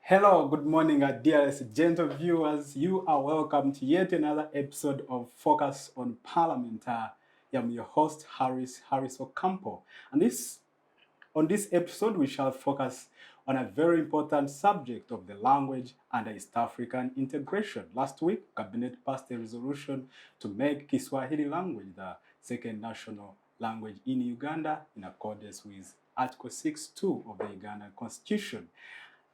Hello, good morning, dearest gentle viewers. You are welcome to yet another episode of Focus on Parliament. I am your host, Harris Ocampo. And on this episode, we shall focus on a very important subject of the language and East African integration. Last week, Cabinet passed a resolution to make Kiswahili language the second national language in Uganda in accordance with Article 6.2 of the Ugandan Constitution.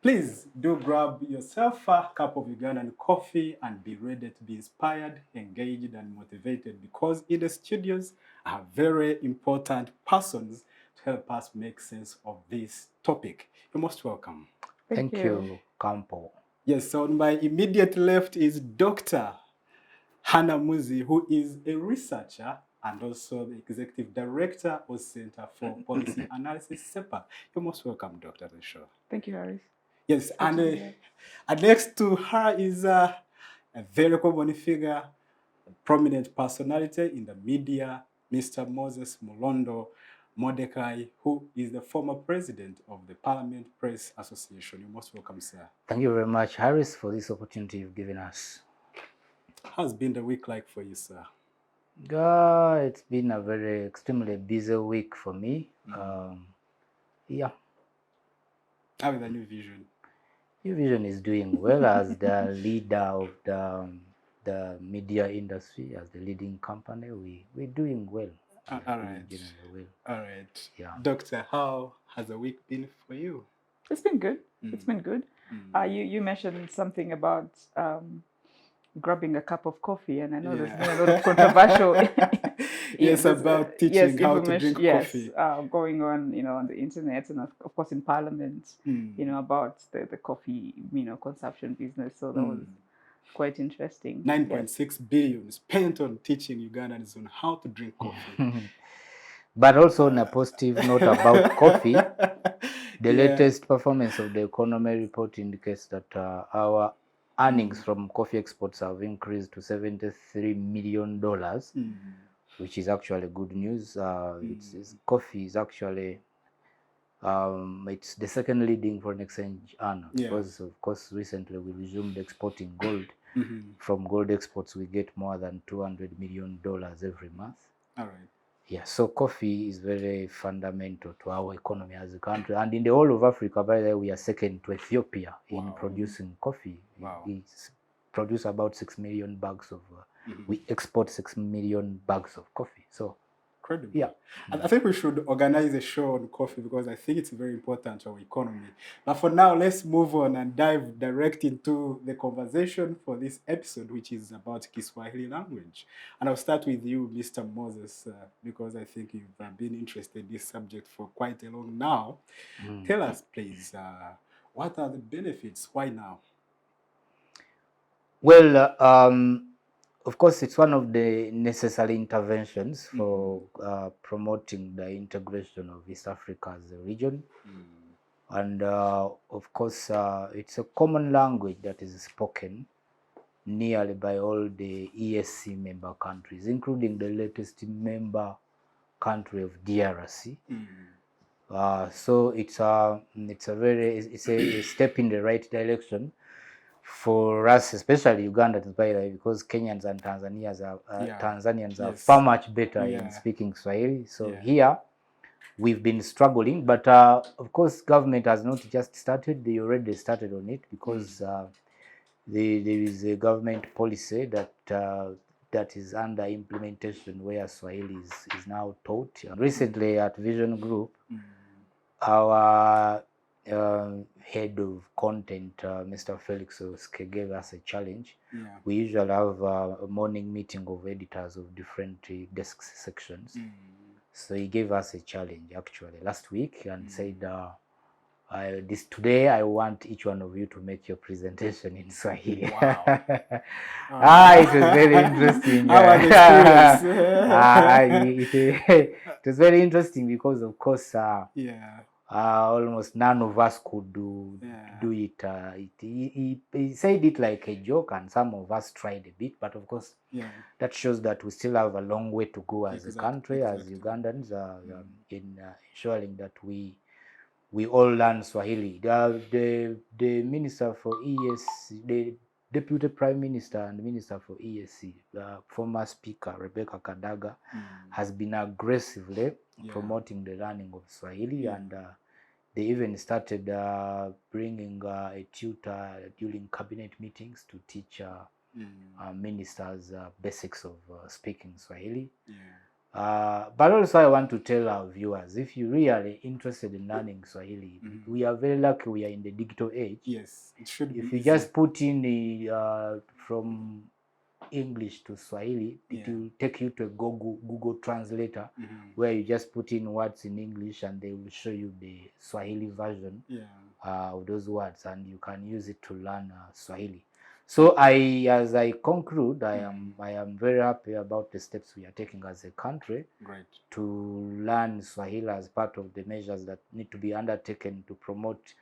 Please do grab yourself a cup of Ugandan coffee and be ready to be inspired, engaged, and motivated because in the studios are very important persons to help us make sense of this topic. You're most welcome. Thank you, Campo. Yes, on my immediate left is Dr. Hannah Muzi, who is a researcher and also the Executive Director of Center for Policy Analysis, CEPA. You're most welcome, Dr. to the show. Thank you, Harris. Yes, and next to her is a very common figure, a prominent personality in the media, Mr. Moses Mulondo Mordecai, who is the former president of the Parliament Press Association. You're most welcome, sir. Thank you very much, Harris, for this opportunity you've given us. How's been the week like for you, sir? It's been a very extremely busy week for me. Yeah. How is the New Vision? New Vision is doing well as the leader of the media industry, as the leading company. We're doing well. All right. Well. All right. Yeah. Doctor, how has the week been for you? It's been good. It's been good. You mentioned something about grabbing a cup of coffee, and I know there's been a lot of controversial. Yes, about teaching how to drink coffee. Going on, on the internet and of course in Parliament, about the coffee, consumption business. So that was quite interesting. 9.6 billion spent on teaching Ugandans on how to drink coffee. But also on a positive note about coffee, the latest performance of the economy report indicates that our earnings from coffee exports have increased to $73 million, which is actually good news. Coffee is actually it's the second leading foreign exchange earner because, of course, recently we resumed exporting gold. From gold exports, we get more than $200 million every month. All right. Yeah, so coffee is very fundamental to our economy as a country. And in the whole of Africa, by the way, we are second to Ethiopia in producing coffee. Wow. We produce about 6 million bags of, we export 6 million bags of coffee. So, incredible. Yeah. And I think we should organize a show on coffee because I think it's very important to our economy. But for now, let's move on and dive direct into the conversation for this episode, which is about Kiswahili language. And I'll start with you, Mr. Moses, because I think you've been interested in this subject for quite a long now. Tell us, please, what are the benefits? Why now? Well, of course, it's one of the necessary interventions for promoting the integration of East Africa as a region. And of course, it's a common language that is spoken nearly by all the ESC member countries, including the latest member country of DRC. So it's a step in the right direction for us, especially Ugandans, by the way, because Kenyans and Tanzanians are far much better in speaking Swahili. So here we've been struggling, but of course, government has not just started; they already started on it because there is a government policy that is under implementation where Swahili is now taught. And recently, at Vision Group, our head of content, Mr. Felix Oske, gave us a challenge. We usually have a morning meeting of editors of different desk sections. So he gave us a challenge actually last week and said, today I want each one of you to make your presentation in Swahili. Wow. It was very interesting. It was very interesting because, of course, almost none of us could do it. He said it like a joke, and some of us tried a bit, but of course, that shows that we still have a long way to go as a country, as Ugandans, in ensuring that we we all learn Swahili. The Minister for ESC, the Deputy Prime Minister and Minister for ESC, the former Speaker Rebecca Kadaga, has been aggressively promoting the learning of Swahili, and they even started bringing a tutor during cabinet meetings to teach ministers basics of speaking Swahili. But also I want to tell our viewers, if you're really interested in learning Swahili, we are very lucky we are in the digital age. Yes, it should be If you easy. just put in the from English to Swahili, it will take you to a Google Translator, where you just put in words in English and they will show you the Swahili version of those words, and you can use it to learn Swahili. So as I conclude, I am very happy about the steps we are taking as a country to learn Swahili as part of the measures that need to be undertaken to promote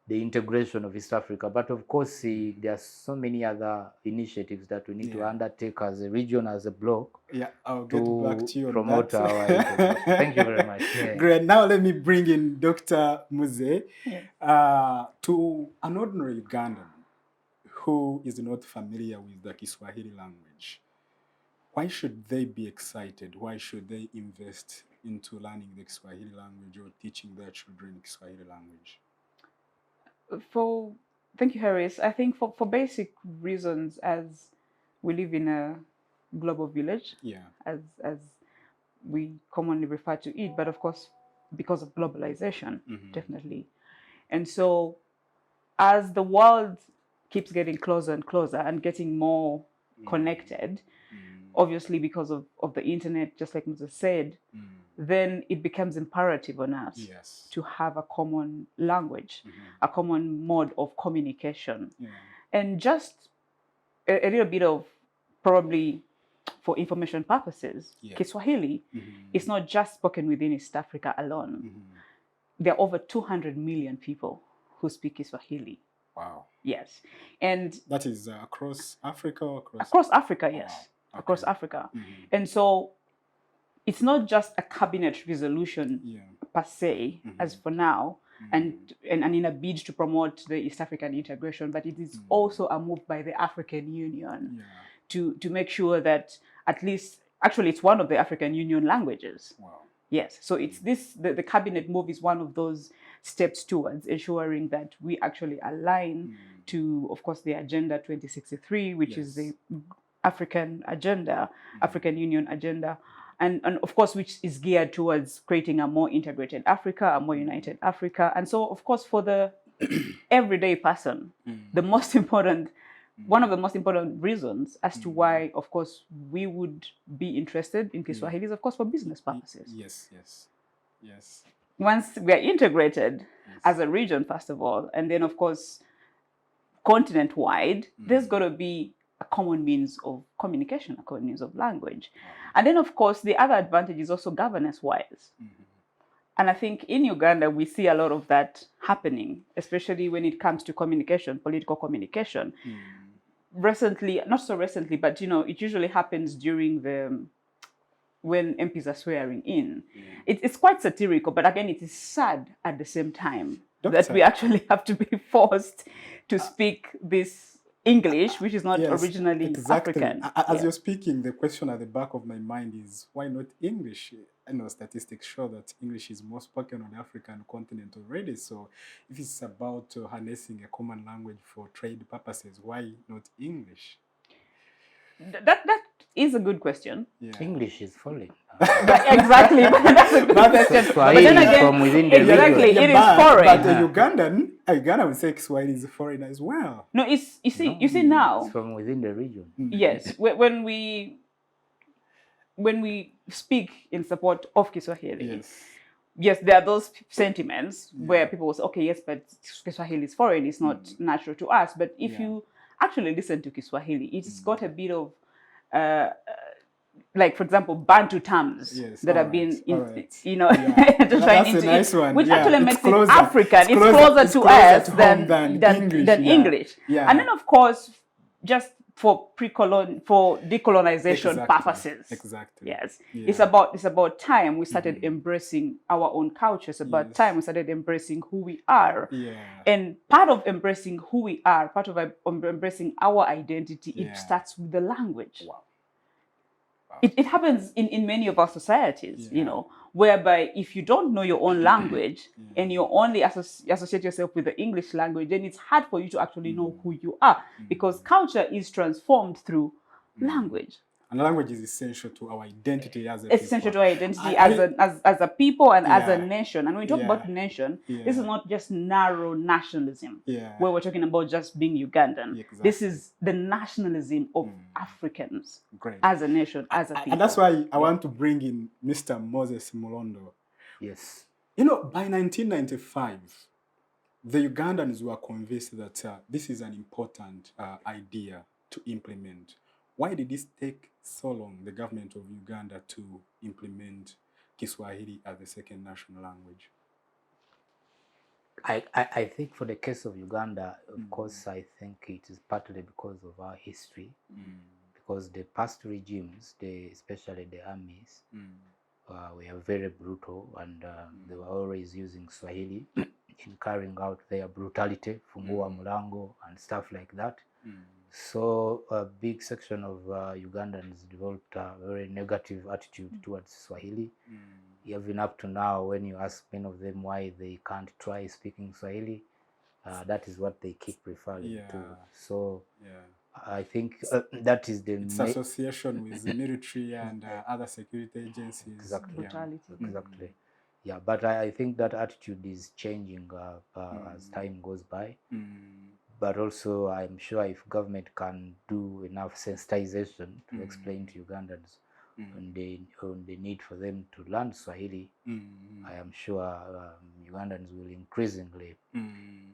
the integration of East Africa. But of course, there are so many other initiatives that we need to undertake as a region, as a bloc, I'll get back to you on promote that. our integration. Thank you very much. Great. Now let me bring in Dr. Muze, to an ordinary Ugandan who is not familiar with the Kiswahili language. Why should they be excited? Why should they invest into learning the Kiswahili language or teaching their children Kiswahili language? Thank you, Harris. I think for basic reasons, as we live in a global village, as we commonly refer to it, but of course, because of globalization, definitely. And so as the world keeps getting closer and closer and getting more connected, obviously because of the internet, just like Moses said, then it becomes imperative on us to have a common language, a common mode of communication. And just a little bit of, probably for information purposes, Kiswahili is not just spoken within East Africa alone. There are over 200 million people who speak Kiswahili. Wow. Yes. And that is across Africa or across Africa, yes. Across Africa. And so it's not just a cabinet resolution per se, as for now, and in a bid to promote the East African integration, but it is also a move by the African Union to make sure that at least, actually it's one of the African Union languages. Wow. Yes, so it's the cabinet move is one of those steps towards ensuring that we actually align to, of course, the Agenda 2063, which is the African agenda, African Union agenda, and of course, which is geared towards creating a more integrated Africa, a more united Africa. And so, of course, for the everyday person, the most important, one of the most important reasons as to why, of course, we would be interested in Kiswahili is, of course, for business purposes. Yes. Once we are integrated as a region, first of all, and then, of course, continent-wide, there's got to be a common means of communication, a common means of language. And then, of course, the other advantage is also governance-wise. And I think in Uganda, we see a lot of that happening, especially when it comes to communication, political communication. Recently, not so recently, but, you know, it usually happens during when MPs are swearing in. It's quite satirical, but again, it is sad at the same time that we actually have to be forced to speak this English, which is not originally African. As you're speaking, the question at the back of my mind is, why not English? I know statistics show that English is more spoken on the African continent already. So if it's about harnessing a common language for trade purposes, why not English? That is a good question. English is falling. Exactly, but that's a good question. But then again, from within the exactly, region. it is foreign. But a Ugandan would say Kiswahili is foreign as well. No, you see now. It's from within the region. Yes, when we speak in support of Kiswahili, yes, there are those sentiments where people will say, okay, yes, but Kiswahili is foreign, it's not natural to us. But if you actually listen to Kiswahili, it's got a bit of, like, for example, Bantu terms that have been, you know, that's a nice one. Which actually makes closer. it African. It's closer to us than English. Yeah. And then, of course, just for decolonization purposes. Exactly. Yes. Yeah. It's about time we started embracing our own culture. It's about time we started embracing who we are. Yeah. And part of embracing who we are, part of embracing our identity, it starts with the language. Wow. It happens in many of our societies, whereby if you don't know your own language and you only associate yourself with the English language, then it's hard for you to actually know who you are, because culture is transformed through language. And language is essential to our identity as a people. Essential to our identity as a people and as a nation. And when we talk about nation, this is not just narrow nationalism, where we're talking about just being Ugandan. Exactly. This is the nationalism of Africans as a nation, as a people. And that's why I want to bring in Mr. Moses Mulondo. Yes. You know, by 1995, the Ugandans were convinced that this is an important idea to implement. Why did this take so long, the government of Uganda, to implement Kiswahili as the second national language? I think for the case of Uganda, of course, I think it is partly because of our history, because the past regimes, especially the armies, were very brutal, and they were always using Swahili in carrying out their brutality, fungua mulango and stuff like that. So a big section of Ugandans developed a very negative attitude towards Swahili. Even up to now, when you ask many of them why they can't try speaking Swahili, that is what they keep referring to. So I think that is the association with the military and other security agencies. Exactly. Brutality. Exactly. Yeah, but I think that attitude is changing as time goes by. But also, I'm sure if government can do enough sensitization to explain to Ugandans on the need for them to learn Swahili, I am sure Ugandans will increasingly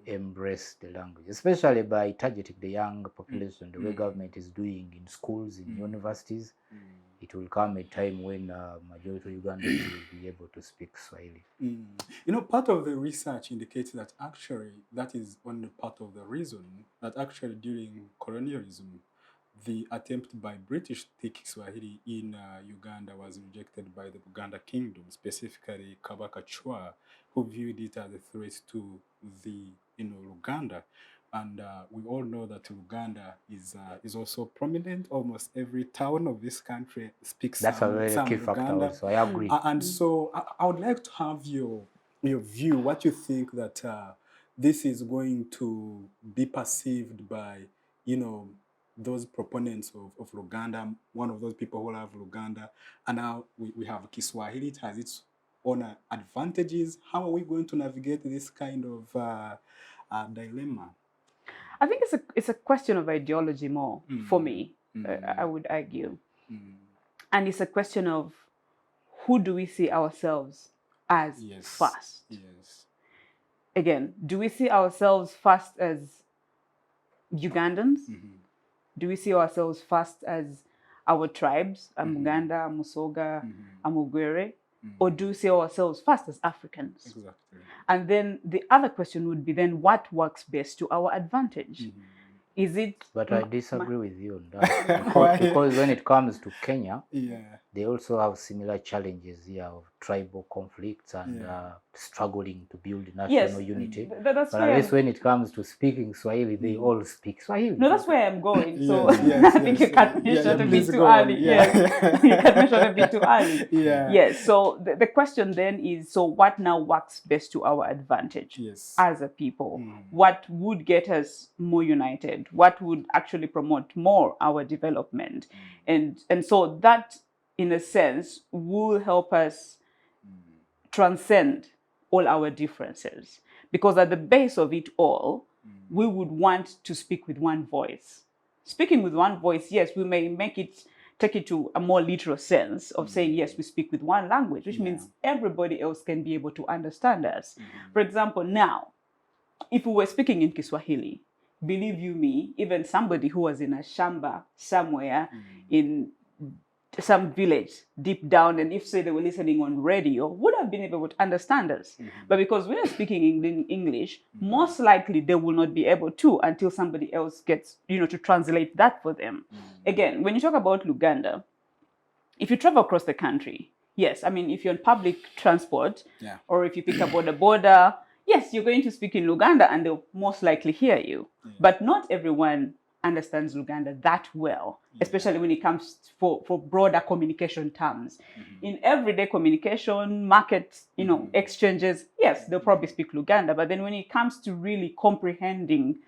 embrace the language, especially by targeting the young population, the way government is doing in schools, in universities. It will come a time when majority of Ugandans will be able to speak Swahili. You know, part of the research indicates that actually that is only part of the reason that actually during colonialism, the attempt by British to take Swahili in Uganda was rejected by the Buganda Kingdom, specifically Kabaka Chwa, who viewed it as a threat to the Uganda. And we all know that Uganda is also prominent. Almost every town of this country speaks That's a very key factor also. I agree. And so I would like to have your view, what you think that this is going to be perceived by, those proponents of Luganda, one of those people who love Luganda. And now we have Kiswahili. It has its own advantages. How are we going to navigate this kind of dilemma? I think it's a question of ideology more for me. I would argue, and it's a question of who do we see ourselves as first. Yes. Again, do we see ourselves first as Ugandans? Do we see ourselves first as our tribes, Amuganda, Amusoga, Amugwere? Or do we see ourselves first as Africans? Exactly. And then the other question would be then what works best to our advantage? Is it... But I disagree with you on that. because when it comes to Kenya, they also have similar challenges here of tribal conflicts and struggling to build national unity. But at least when it comes to speaking Swahili, they all speak Swahili. No, that's where I'm going. So I think you cut me short a bit too early. Yes, you cut me short a bit too early. Yes. So the question then is, so what now works best to our advantage as a people? What would get us more united? What would actually promote more our development? And so that, in a sense, will help us transcend all our differences. Because at the base of it all, we would want to speak with one voice. Speaking with one voice, yes, we may take it to a more literal sense of saying, yes, we speak with one language, which means everybody else can be able to understand us. For example, now, if we were speaking in Kiswahili, believe you me, even somebody who was in a shamba somewhere in some village deep down, and if say they were listening on radio, would have been able to understand us. But because we are speaking English, most likely they will not be able to until somebody else gets, to translate that for them. Again, when you talk about Uganda, if you travel across the country, yes, I mean, if you're on public transport, or if you pick up on the border, yes, you're going to speak in Luganda and they'll most likely hear you. But not everyone understands Luganda that well, especially when it comes for broader communication terms. In everyday communication, market, exchanges, yes, they'll probably speak Luganda. But then when it comes to really comprehending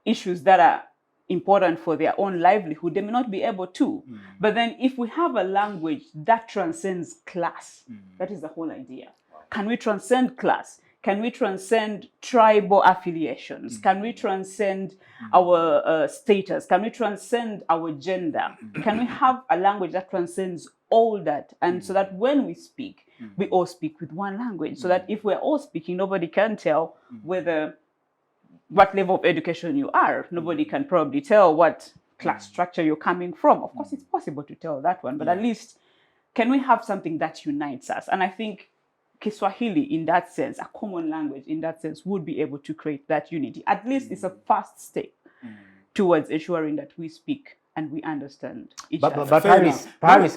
issues that are important for their own livelihood, they may not be able to. But then if we have a language that transcends class, that is the whole idea. Can we transcend class? Can we transcend tribal affiliations? Can we transcend our status? Can we transcend our gender? Can we have a language that transcends all that? And so that when we speak, we all speak with one language. So that if we're all speaking, nobody can tell what level of education you are. Nobody can probably tell what class structure you're coming from. Of course, it's possible to tell that one, but at least can we have something that unites us? And I think Kiswahili, in that sense, a common language in that sense, would be able to create that unity. At least it's a first step towards ensuring that we speak and we understand each other. But Paris,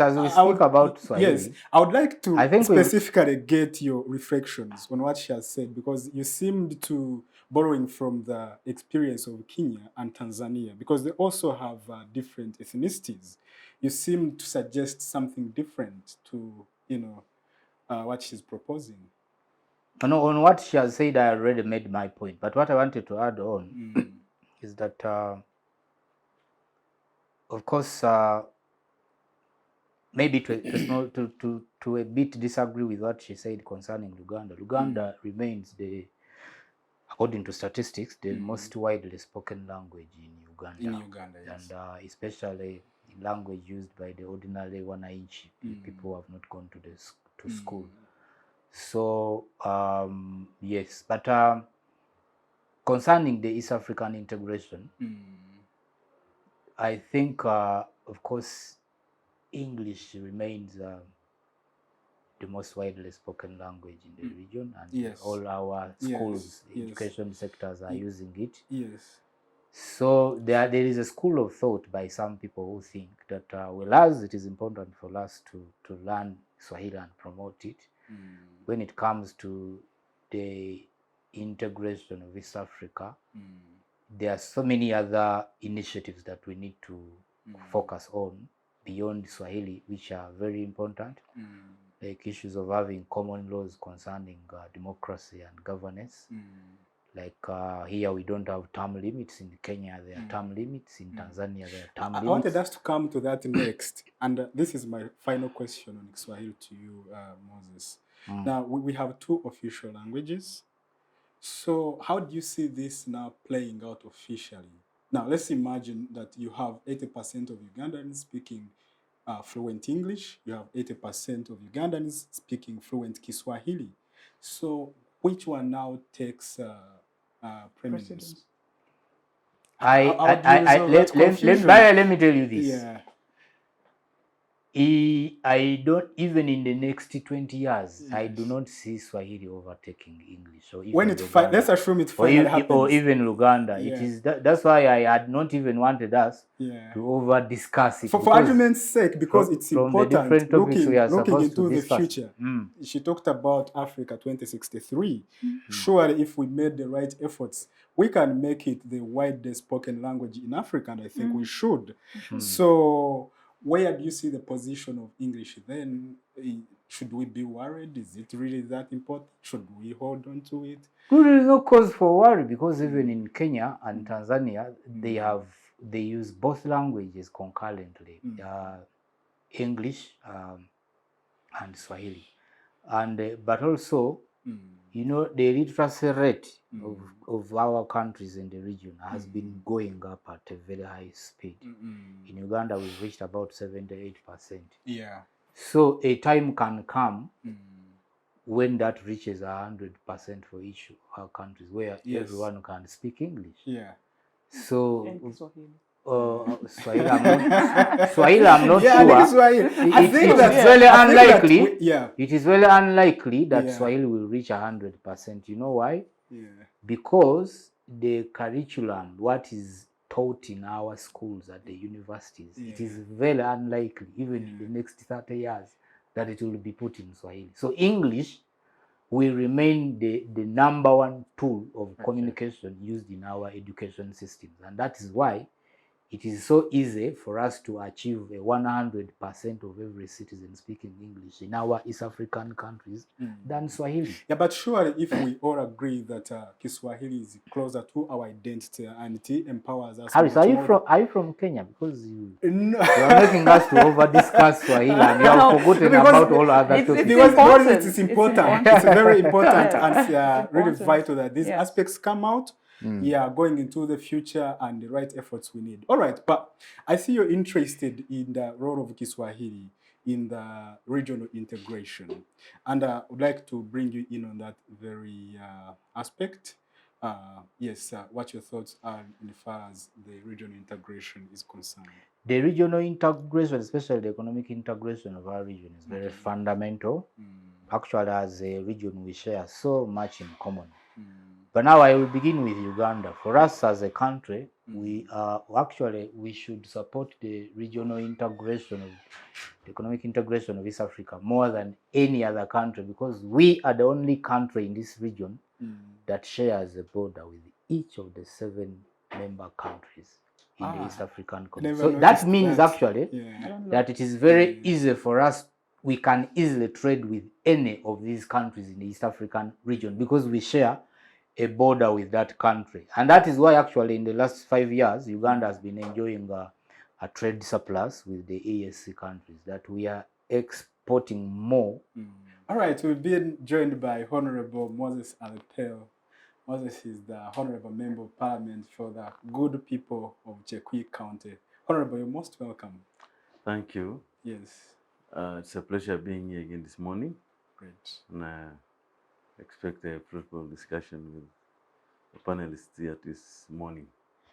as we speak about Swahili, yes, I would like to specifically get your reflections on what she has said, because you seemed to borrowing from the experience of Kenya and Tanzania, because they also have different ethnicities. You seem to suggest something different to, what she's proposing. No, on what she has said, I already made my point. But what I wanted to add on is that, of course, maybe to a bit disagree with what she said concerning Uganda. Uganda remains according to statistics, the most widely spoken language in Uganda. Yes. And especially the language used by the ordinary wananchi, people who have not gone to school. So, yes, but concerning the East African integration, I think, of course, English remains the most widely spoken language in the region, and all our schools, education sectors are using it. Yes. So there is a school of thought by some people who think that, whereas it is important for us to learn Swahili and promote it, when it comes to the integration of East Africa, there are so many other initiatives that we need to focus on beyond Swahili, which are very important, like issues of having common laws concerning democracy and governance. Like here we don't have term limits. In Kenya there are term limits. In Tanzania there are term limits. I wanted us to come to that next. And this is my final question on Kiswahili to you, Moses. Now, we have two official languages. So how do you see this now playing out officially? Now, let's imagine that you have 80% of Ugandans speaking fluent English. You have 80% of Ugandans speaking fluent Kiswahili. So which one now takes preeminence? Let me tell you this. Yeah. I don't, even in the next 20 years, I do not see Swahili overtaking English. So when let's assume it finally happens. Or even Uganda. It is that's why I had not even wanted us to over discuss it. For argument's sake, because it's important. The different topics we are looking supposed into to the discuss. future. She talked about Africa 2063. Surely, if we made the right efforts, we can make it the widest spoken language in Africa, and I think we should. So, where do you see the position of English then? Should we be worried? Is it really that important? Should we hold on to it? There is no cause for worry, because even in Kenya and Tanzania, they use both languages concurrently, English and Swahili, and but also, the literacy rate of our countries in the region has been going up at a very high speed. In Uganda, we've reached about 78%. Yeah. So a time can come when that reaches 100% for each of our countries, where everyone can speak English. Yeah. So Swahili, I'm not Yeah, sure. I think Swahili. I think it's very unlikely. Yeah. It is very unlikely that Yeah. Swahili will reach 100%. You know why? Yeah. Because the curriculum, what is taught in our schools at the universities, it is very unlikely, even in the next 30 years, that it will be put in Swahili. So English will remain the number one tool of communication used in our education systems. And that is why it is so easy for us to achieve a 100% of every citizen speaking English in our East African countries than Swahili. Yeah, but surely if we all agree that Kiswahili is closer to our identity and it empowers us. Harris, are you from Kenya? Because you are making us to over discuss Swahili and you have forgotten about all other topics. Because it's important. It's very important and really vital that these aspects come out. Yeah, going into the future and the right efforts we need. All right, but I see you're interested in the role of Kiswahili in the regional integration, and I would like to bring you in on that very aspect. Yes, what your thoughts are as far as the regional integration is concerned. The regional integration, especially the economic integration of our region, is very fundamental. Actually, as a region, we share so much in common. But now I will begin with Uganda. For us as a country, we should support the regional integration of the economic integration of East Africa more than any other country, because we are the only country in this region that shares a border with each of the 7 member countries in the East African community. So that means actually that it is very easy for us. We can easily trade with any of these countries in the East African region because we share a border with that country. And that is why actually in the last 5 years, Uganda has been enjoying a trade surplus with the EAC countries, that we are exporting more. All right, we've been joined by Honorable Moses Alepel. Moses is the Honorable Member of Parliament for the good people of Chekwi County. Honorable, you're most welcome. Thank you. Yes. It's a pleasure being here again this morning. Great. And I expect a fruitful discussion with the panelists here this morning.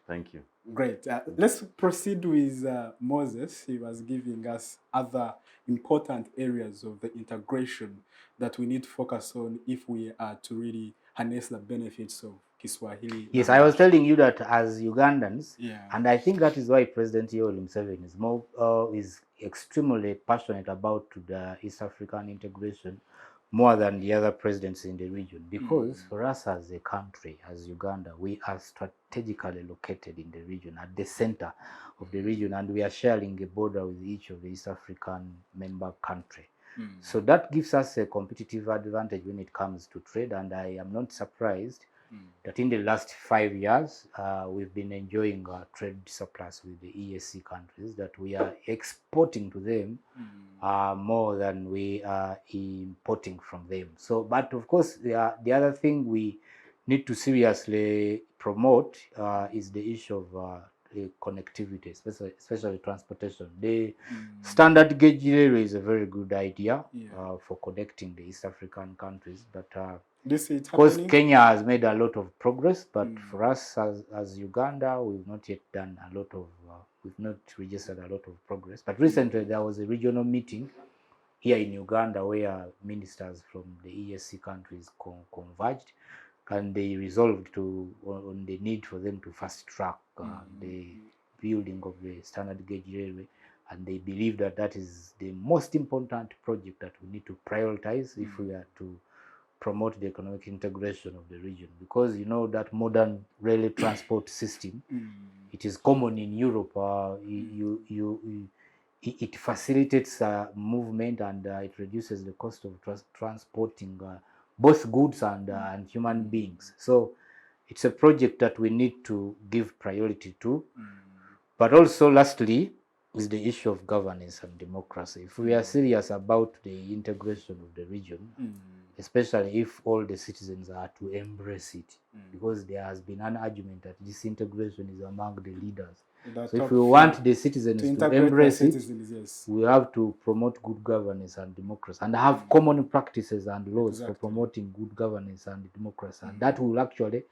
Thank you. Great. Let's proceed with Moses. He was giving us other important areas of the integration that we need to focus on if we are to really harness the benefits of Kiswahili. Yes, I was telling you that as Ugandans, and I think that is why President Yoweri Museveni is extremely passionate about the East African integration more than the other presidents in the region, because for us as a country, as Uganda, we are strategically located in the region, at the center of the region, and we are sharing a border with each of the East African member countries. So that gives us a competitive advantage when it comes to trade, and I am not surprised that in the last 5 years, we've been enjoying a trade surplus with the EAC countries, that we are exporting to them more than we are importing from them. So, but of course, the other thing we need to seriously promote is the issue of connectivity, especially transportation. The standard gauge railway is a very good idea for connecting the East African countries, but of course, Kenya has made a lot of progress, but for us as Uganda, we've not yet done a lot of, we've not registered a lot of progress. But recently there was a regional meeting here in Uganda where ministers from the EAC countries converged, and they resolved on the need for them to fast track the building of the standard gauge railway. And they believe that that is the most important project that we need to prioritize if we are to promote the economic integration of the region, because you know that modern rail transport system, it is common in Europe. It facilitates movement, and it reduces the cost of transporting both goods and human beings. So it's a project that we need to give priority to. But also, lastly, is the issue of governance and democracy. If we are serious about the integration of the region, especially if all the citizens are to embrace it, because there has been an argument that this integration is among the leaders. So if we want the citizens to embrace it, we have to promote good governance and democracy, and have common practices and laws for promoting good governance and democracy. And that will actually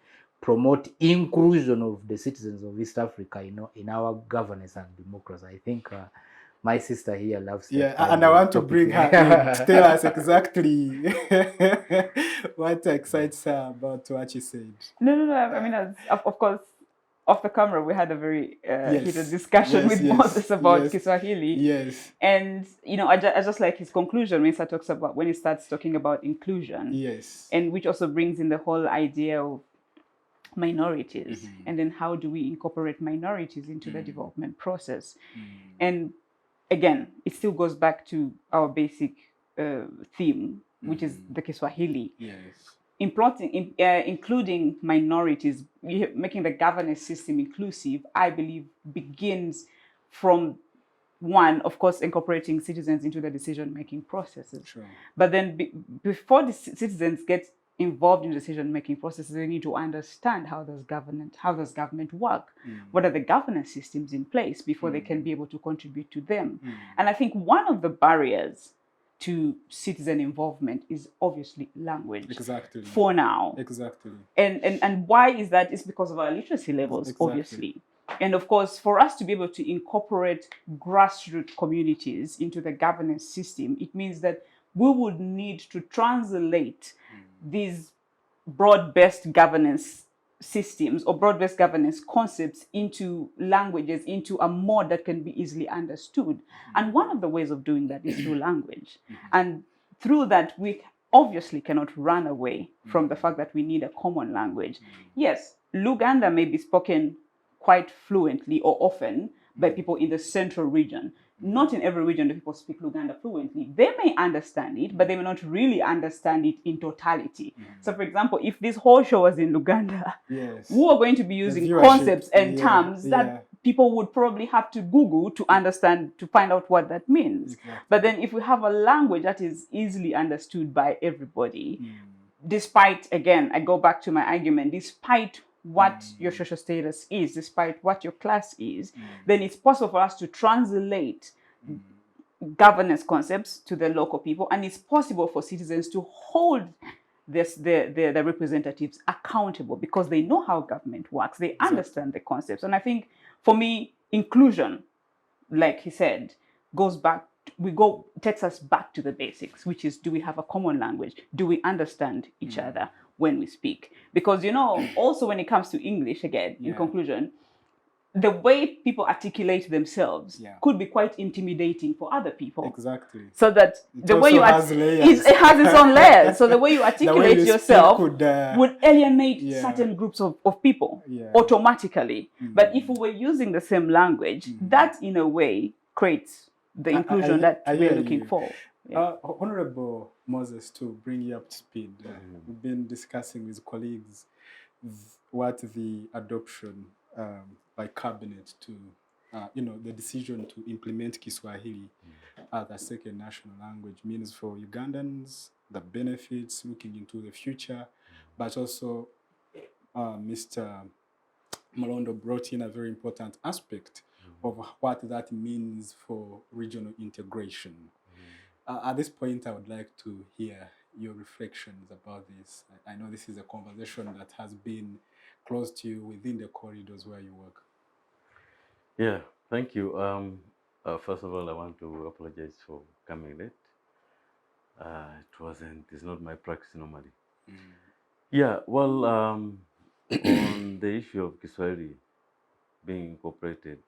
promote inclusion of the citizens of East Africa, in our governance and democracy. I think my sister here loves that. Yeah, and I want to bring her in to tell us exactly what excites her about what she said. No. I mean, of course, off the camera, we had a very Yes. heated discussion with Moses about Kiswahili. Yes. And, I just like his conclusion when he starts talking about inclusion. Yes. And which also brings in the whole idea of minorities. And then how do we incorporate minorities into the development process? And again, it still goes back to our basic theme, which is the Kiswahili. Yes. Including minorities, making the governance system inclusive, I believe, begins from one, of course, incorporating citizens into the decision-making processes. Sure. But then before the citizens get involved in decision-making processes, they need to understand how does government work? What are the governance systems in place before they can be able to contribute to them? And I think one of the barriers to citizen involvement is obviously language. Exactly. For now. Exactly. And why is that? It's because of our literacy levels, obviously. And of course, for us to be able to incorporate grassroots communities into the governance system, it means that we would need to translate these broad-based governance systems or broad-based governance concepts into languages, into a mode that can be easily understood. And one of the ways of doing that is through language. And through that, we obviously cannot run away from the fact that we need a common language. Yes, Luganda may be spoken quite fluently or often by people in the central region. Not in every region do people speak Luganda fluently. They may understand it, but they may not really understand it in totality. So, for example, if this whole show was in Luganda, we are going to be using concepts and terms that people would probably have to Google to understand, to find out what that means. But then if we have a language that is easily understood by everybody, despite, again, I go back to my argument, despite what your social status is, despite what your class is, then it's possible for us to translate governance concepts to the local people, and it's possible for citizens to hold the representatives accountable because they know how government works, they understand the concepts. And I think, for me, inclusion, like he said, takes us back to the basics, which is, do we have a common language? Do we understand each other when we speak? Because, also when it comes to English, again, in conclusion, the way people articulate themselves could be quite intimidating for other people. Exactly. So that it has its own layers. So the way you articulate yourself would alienate certain groups of people automatically. But if we were using the same language, that in a way creates the inclusion that we're looking for. Honorable Moses, to bring you up to speed, we've been discussing with colleagues what the adoption by cabinet to, the decision to implement Kiswahili as a second national language means for Ugandans, the benefits looking into the future, but also Mr. Malondo brought in a very important aspect of what that means for regional integration. At this point, I would like to hear your reflections about this. I know this is a conversation that has been close to you within the corridors where you work. Yeah, thank you. First of all, I want to apologize for coming late. It's not my practice normally. Yeah, well, on the issue of Kiswahili being incorporated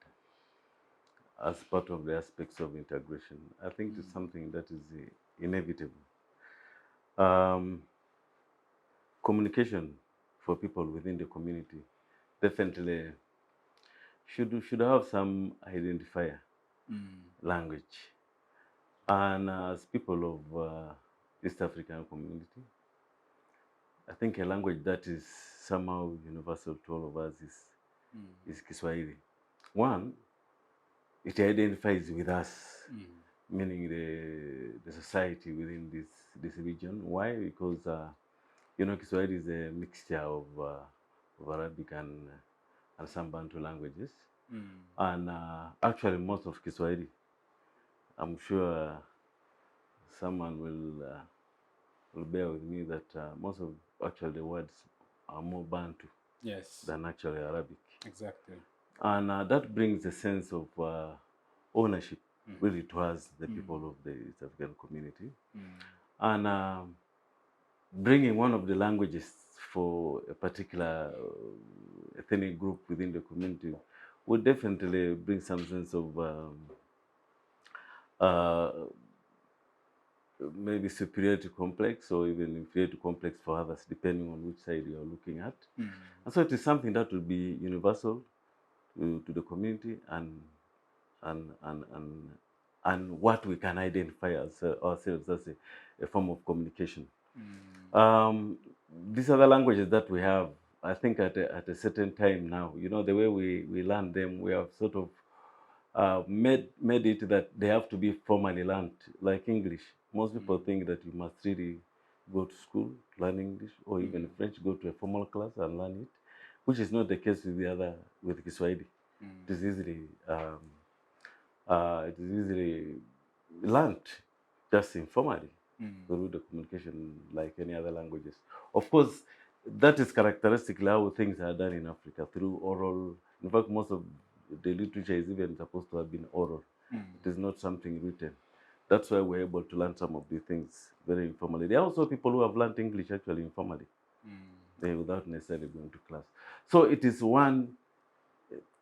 as part of the aspects of integration, I think it's something that is inevitable. Communication for people within the community definitely should have some identifier language. And as people of East African community, I think a language that is somehow universal to all of us is Kiswahili. One, it identifies with us, meaning the society within this region. Why? Because Kiswahili is a mixture of Arabic and some Bantu languages, and actually most of Kiswahili, I'm sure someone will bear with me that most of actually the words are more Bantu than actually Arabic. Exactly. And that brings a sense of ownership really towards the people of the East African community. And bringing one of the languages for a particular ethnic group within the community would definitely bring some sense of maybe superiority complex or even inferiority complex for others, depending on which side you are looking at. And so it is something that will be universal to the community and what we can identify as ourselves as a form of communication. These are the languages that we have, I think, at a certain time now. You know, the way we learn them, we have sort of made it that they have to be formally learned, like English. Most people think that you must really go to school, learn English, or even French, go to a formal class and learn it, which is not the case with Kiswahili. It is easily learned just informally through the communication like any other languages. Of course, that is characteristically how things are done in Africa, through oral. In fact, most of the literature is even supposed to have been oral. It is not something written. That's why we're able to learn some of these things very informally. There are also people who have learned English actually informally, without necessarily going to class. So it is one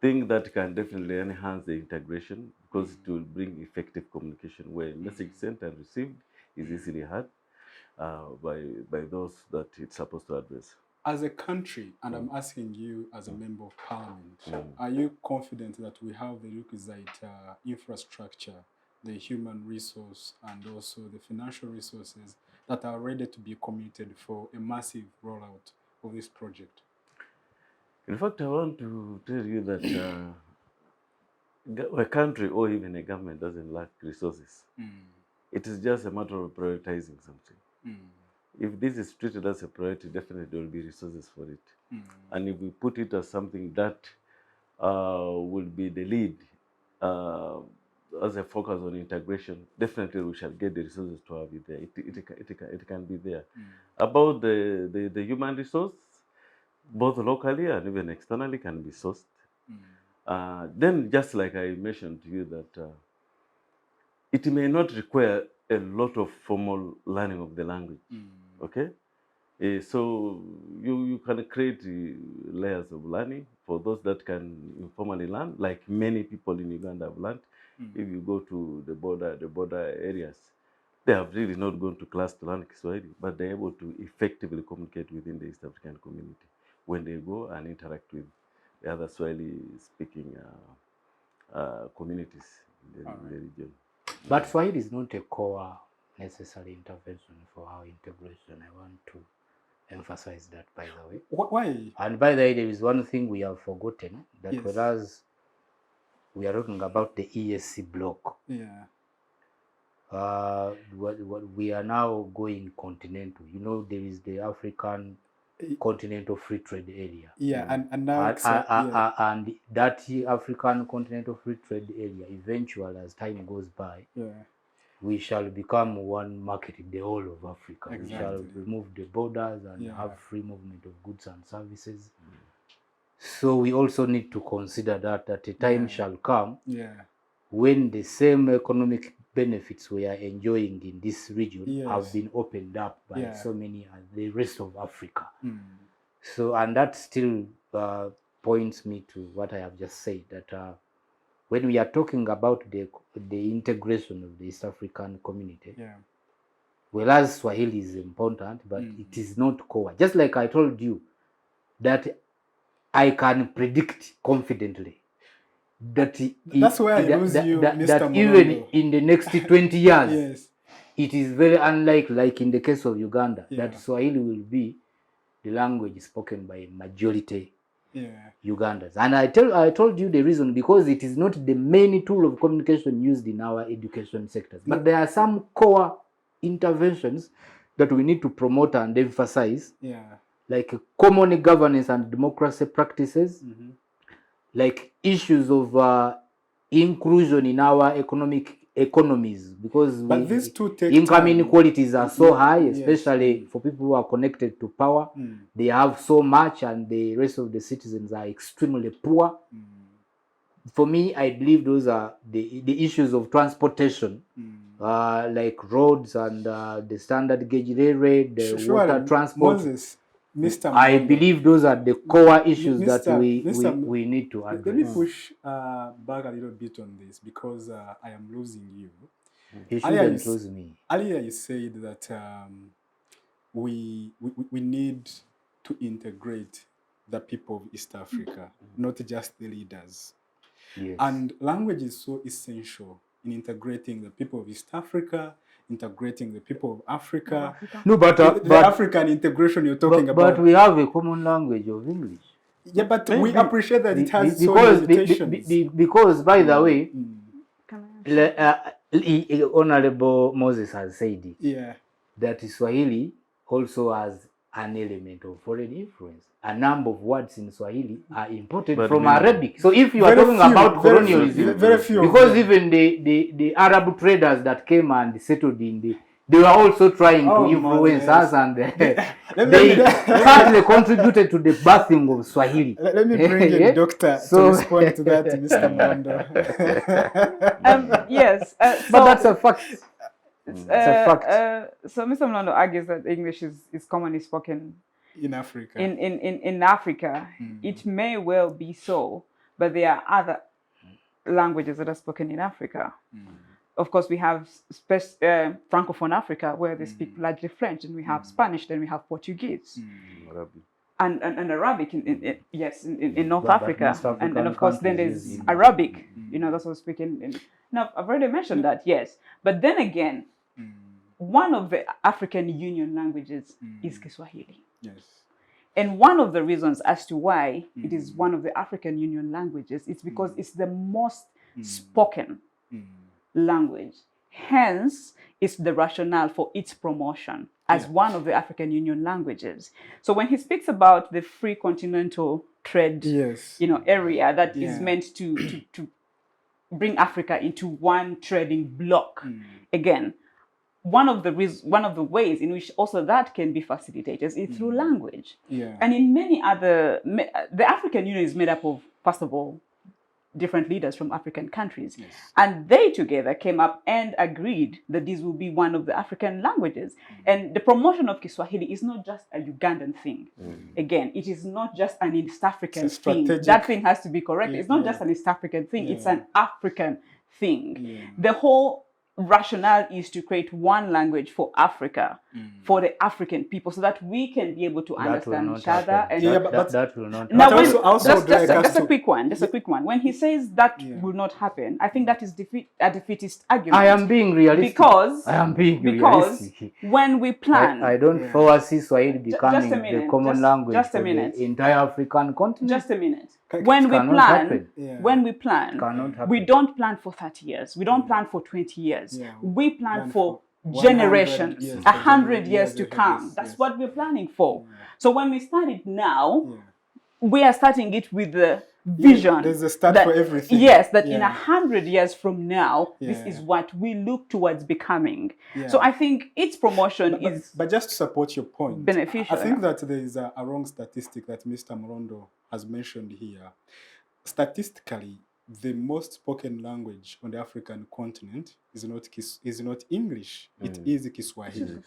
thing that can definitely enhance the integration, because it will bring effective communication where message sent and received is easily heard by those that it's supposed to address. As a country, and I'm asking you as a member of parliament, are you confident that we have the requisite infrastructure, the human resource, and also the financial resources that are ready to be committed for a massive rollout of this project? In fact, I want to tell you that a country or even a government doesn't lack resources. It is just a matter of prioritizing something. If this is treated as a priority, definitely there will be resources for it. And if we put it as something that will be the lead as a focus on integration, definitely we shall get the resources to have it there. It can be there. About the human resource, both locally and even externally, can be sourced. Then, just like I mentioned to you, that it may not require a lot of formal learning of the language. Okay, so you can create layers of learning for those that can informally learn, like many people in Uganda have learned. If you go to the border areas, they have really not gone to class to learn Kiswahili, but they're able to effectively communicate within the East African community when they go and interact with the other Swahili-speaking communities in the region. But Swahili is not a core necessary intervention for our integration. I want to emphasize that, by the way. Why? And by the way, there is one thing we have forgotten, that whereas we are talking about the ESC bloc, we are now going continental. You know, there is the African Continental Free Trade Area. And now and that African Continental Free Trade Area, eventually, as time goes by, we shall become one market in the whole of Africa. We shall remove the borders and have free movement of goods and services. So we also need to consider that a time shall come when the same economic benefits we are enjoying in this region have been opened up by so many the rest of Africa. So, and that still points me to what I have just said, that when we are talking about the integration of the East African community, whereas Swahili is important, but it is not core. Just like I told you that I can predict confidently that that's where I lose you, Mr. that even in the next 20 years, it is very unlikely, like in the case of Uganda, that Swahili will be the language spoken by a majority Ugandans. And I told you the reason, because it is not the main tool of communication used in our education sectors. But there are some core interventions that we need to promote and emphasize, like common governance and democracy practices, like issues of inclusion in our economic economies, because But these two take income time. inequalities are so high, especially Yes. for people who are connected to power. They have so much, and the rest of the citizens are extremely poor. For me, I believe those are the issues of transportation, like roads and the standard gauge railway, the water transport. Moses, Mr. I Mondo, believe those are the core issues that Mr. we need to address. Let me push back a little bit on this, because I am losing you. You shouldn't lose me. Earlier you said that we need to integrate the people of East Africa, not just the leaders. Yes. And language is so essential in integrating the people of East Africa, integrating the people of Africa. No, but the African integration you're talking about. But we have a common language of English. Yeah, but we appreciate that it has so many limitations. Because, by the way, Honorable Moses has said it, that Swahili also has an element of foreign influence. A number of words in Swahili are imported from Arabic. So if you are talking about colonialism, because even the Arab traders that came and settled in they were also trying to influence us, and they partly contributed to the birthing of Swahili. Let me bring in Doctor to respond to that, Mr. Mondo. Yes, but that's a fact. It's a fact. So Mr. Mlando argues that English is commonly spoken in Africa. In Africa, it may well be so, but there are other languages that are spoken in Africa. Of course, we have Francophone Africa, where they speak largely French, and we have Spanish, then we have Portuguese, and Arabic in North Africa, and of course then there's Arabic. That's what speaking. Now I've already mentioned that, yes, but then again, one of the African Union languages is Kiswahili. Yes. And one of the reasons as to why it is one of the African Union languages is because it's the most spoken language. Hence, it's the rationale for its promotion as one of the African Union languages. So when he speaks about the free continental trade, area that is meant to bring Africa into one trading bloc, again, one of the ways in which also that can be facilitated is through language. And in many other, the African Union is made up of, first of all, different leaders from African countries. And they together came up and agreed that this will be one of the African languages. And the promotion of Kiswahili is not just a Ugandan thing. Again, it is not just an East African thing. That thing has to be correct. It's not just an East African thing. It's an African thing. The whole rationale is to create one language for Africa, for the African people, so that we can be able to understand each other. And that will not happen. Now, just a quick one. Just a quick one. When he says that will not happen, I think that is a defeatist argument. I am being realistic. Because when we plan, I don't foresee Swahili becoming the common language for the entire African continent. Just a minute. When we plan, we don't plan for 30 years. We don't plan for 20 years. We plan for generations, 100 years to come. That's what we're planning for. So when we start it now, we are starting it with the vision. There's a start for everything. Yes, that in 100 years from now, this is what we look towards becoming. So I think its promotion is... But just to support your point, beneficial. I think that there is a wrong statistic that Mr. Morondo has mentioned here. Statistically, the most spoken language on the African continent is not English. It is Kiswahili.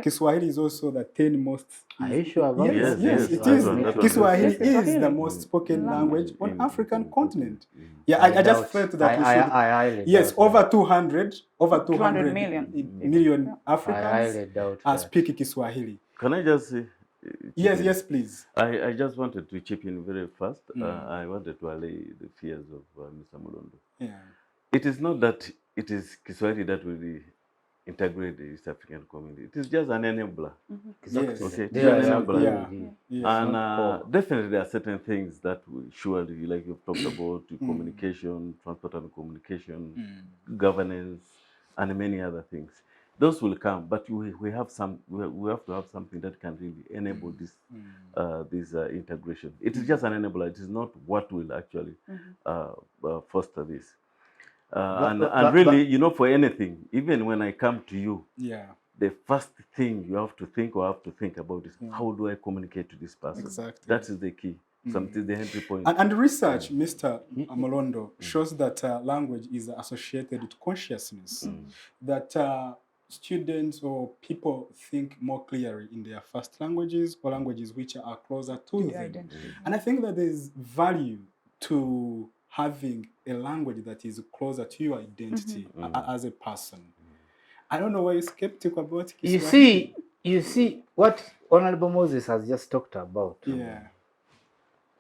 Kiswahili is also the 10 most. Are you sure about that? Yes, it is. Kiswahili is the most spoken language on African continent. I just felt that we should. Yes, over 200 million Africans are speaking Kiswahili. Can I just say? Yes, please. I just wanted to chip in very fast. I wanted to allay the fears of Mr. Molondo. It is not that it is Kiswahili that will integrate the East African community. It is just an enabler. Yes. Okay. It is an enabler. And definitely there are certain things that we surely, like you've talked about, communication, transport and communication, governance, and many other things. Those will come, but we have to have something that can really enable this integration. It is just an enabler. It is not what will actually foster this. And really, you know, for anything, even when I come to you, the first thing you have to think about is how do I communicate to this person? Exactly. That is the key. Something the entry point. And research, Mr. Molondo, shows that language is associated with consciousness. That students or people think more clearly in their first languages or languages which are closer to them. Identity. And I think that there is value to having a language that is closer to your identity as a person. I don't know why you're skeptical about Kiswahili. You see what Honorable Moses has just talked about.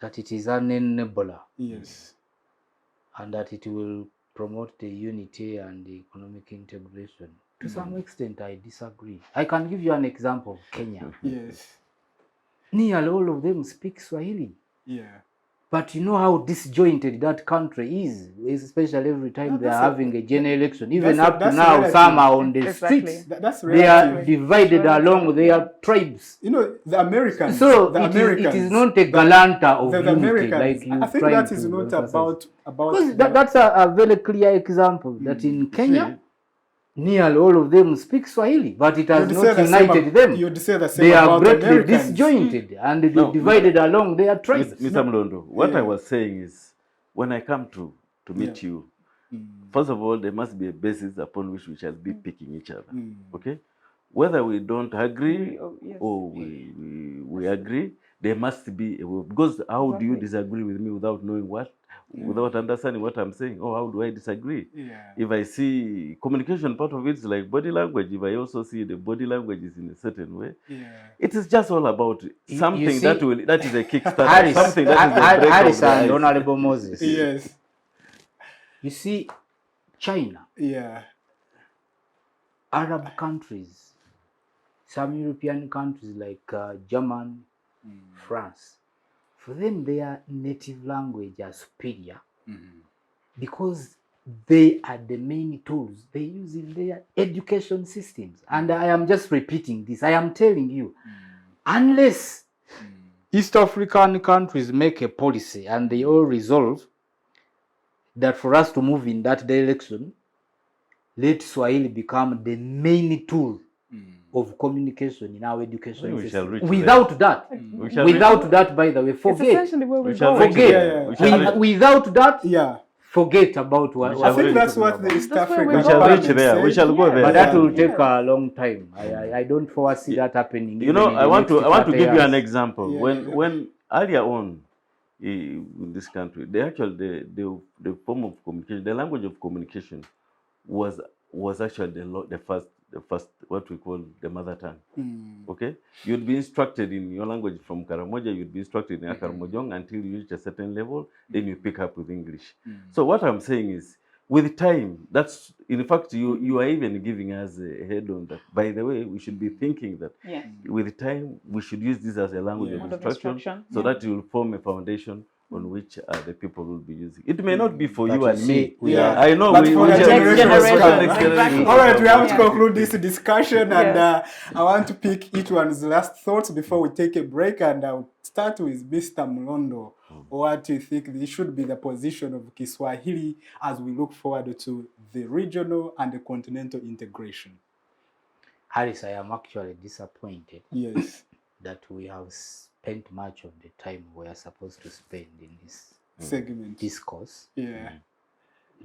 That it is an enabler. Yes. And that it will promote the unity and the economic integration. To some extent, I disagree. I can give you an example of Kenya. Yes. Nearly all of them speak Swahili. Yeah. But you know how disjointed that country is, especially every time they are having a general election. Even up to now, relative. Some are on the streets. They are divided along their tribes. You know, the Americans. So the it is not a galanta of the unity. Americans, like you I think that is not about. That's a very clear example that in Kenya, nearly all of them speak Swahili, but it has not united them. You'd say the same they about are greatly Americans. Disjointed and they divided along their tribes. Mr. Mlondo, what I was saying is, when I come to meet you, first of all, there must be a basis upon which we shall be picking each other. Okay? Whether we don't agree or we agree, there must be a way. Because how do you disagree with me without knowing what? Without understanding what I'm saying? Or how do I disagree? If I see communication, part of it is like body language. If I also see the body language is in a certain way, it is just all about something that is a kickstarter, something that is a break Harris of the and ice. Honorable Moses. Yes. You see, China, Arab countries, some European countries like Germany, France, for them their native language are superior because they are the main tools they use in their education systems. And I am just repeating this. I am telling you, unless East African countries make a policy and they all resolve that for us to move in that direction, let Swahili become the main tool of communication in our education system. Without that, by the way, forget. Without that, forget about what. I think that's what the East African. We shall reach there. We shall go there. But that will take a long time. I don't foresee that happening. You know, I want to give you an example. When earlier on in this country, the form of communication, the language of communication, was actually the first what we call the mother tongue. Okay, you'd be instructed in your language from Karamoja. You'd be instructed in Karamojong until you reach a certain level. Then you pick up with English. So what I'm saying is, with time, that's in fact you are even giving us a head on that. By the way, we should be thinking that with time we should use this as a language of instruction, so that it will form a foundation on which the people will be using. It may not be for you and me. I know. But for the next generation. Exactly. All right, we have to conclude this discussion, and I want to pick each one's last thoughts before we take a break, and I'll start with Mr. Mlondo. What do you think this should be the position of Kiswahili as we look forward to the regional and the continental integration? Harris, I am actually disappointed. Yes. That we have spent much of the time we are supposed to spend in this segment discourse.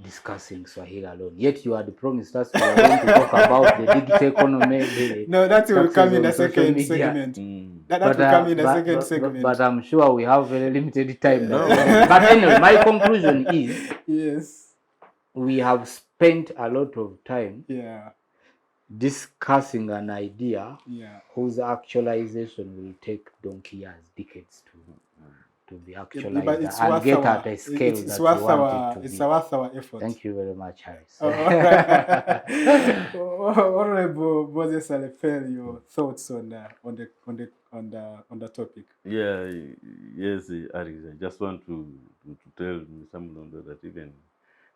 Discussing Swahili alone. Yet you had promised us we are going to talk about the digital economy. No, that will come in a second segment. That will come in a second segment. But I'm sure we have very limited time now. But anyway, my conclusion is we have spent a lot of time discussing an idea whose actualization will take donkey years, decades to be actualized and get at a scale that we want it to be. It's worth our effort. Thank you very much, Harris. Honorable Moses Alepel, your thoughts on the topic? Yes, Harris. I just want to tell someone that even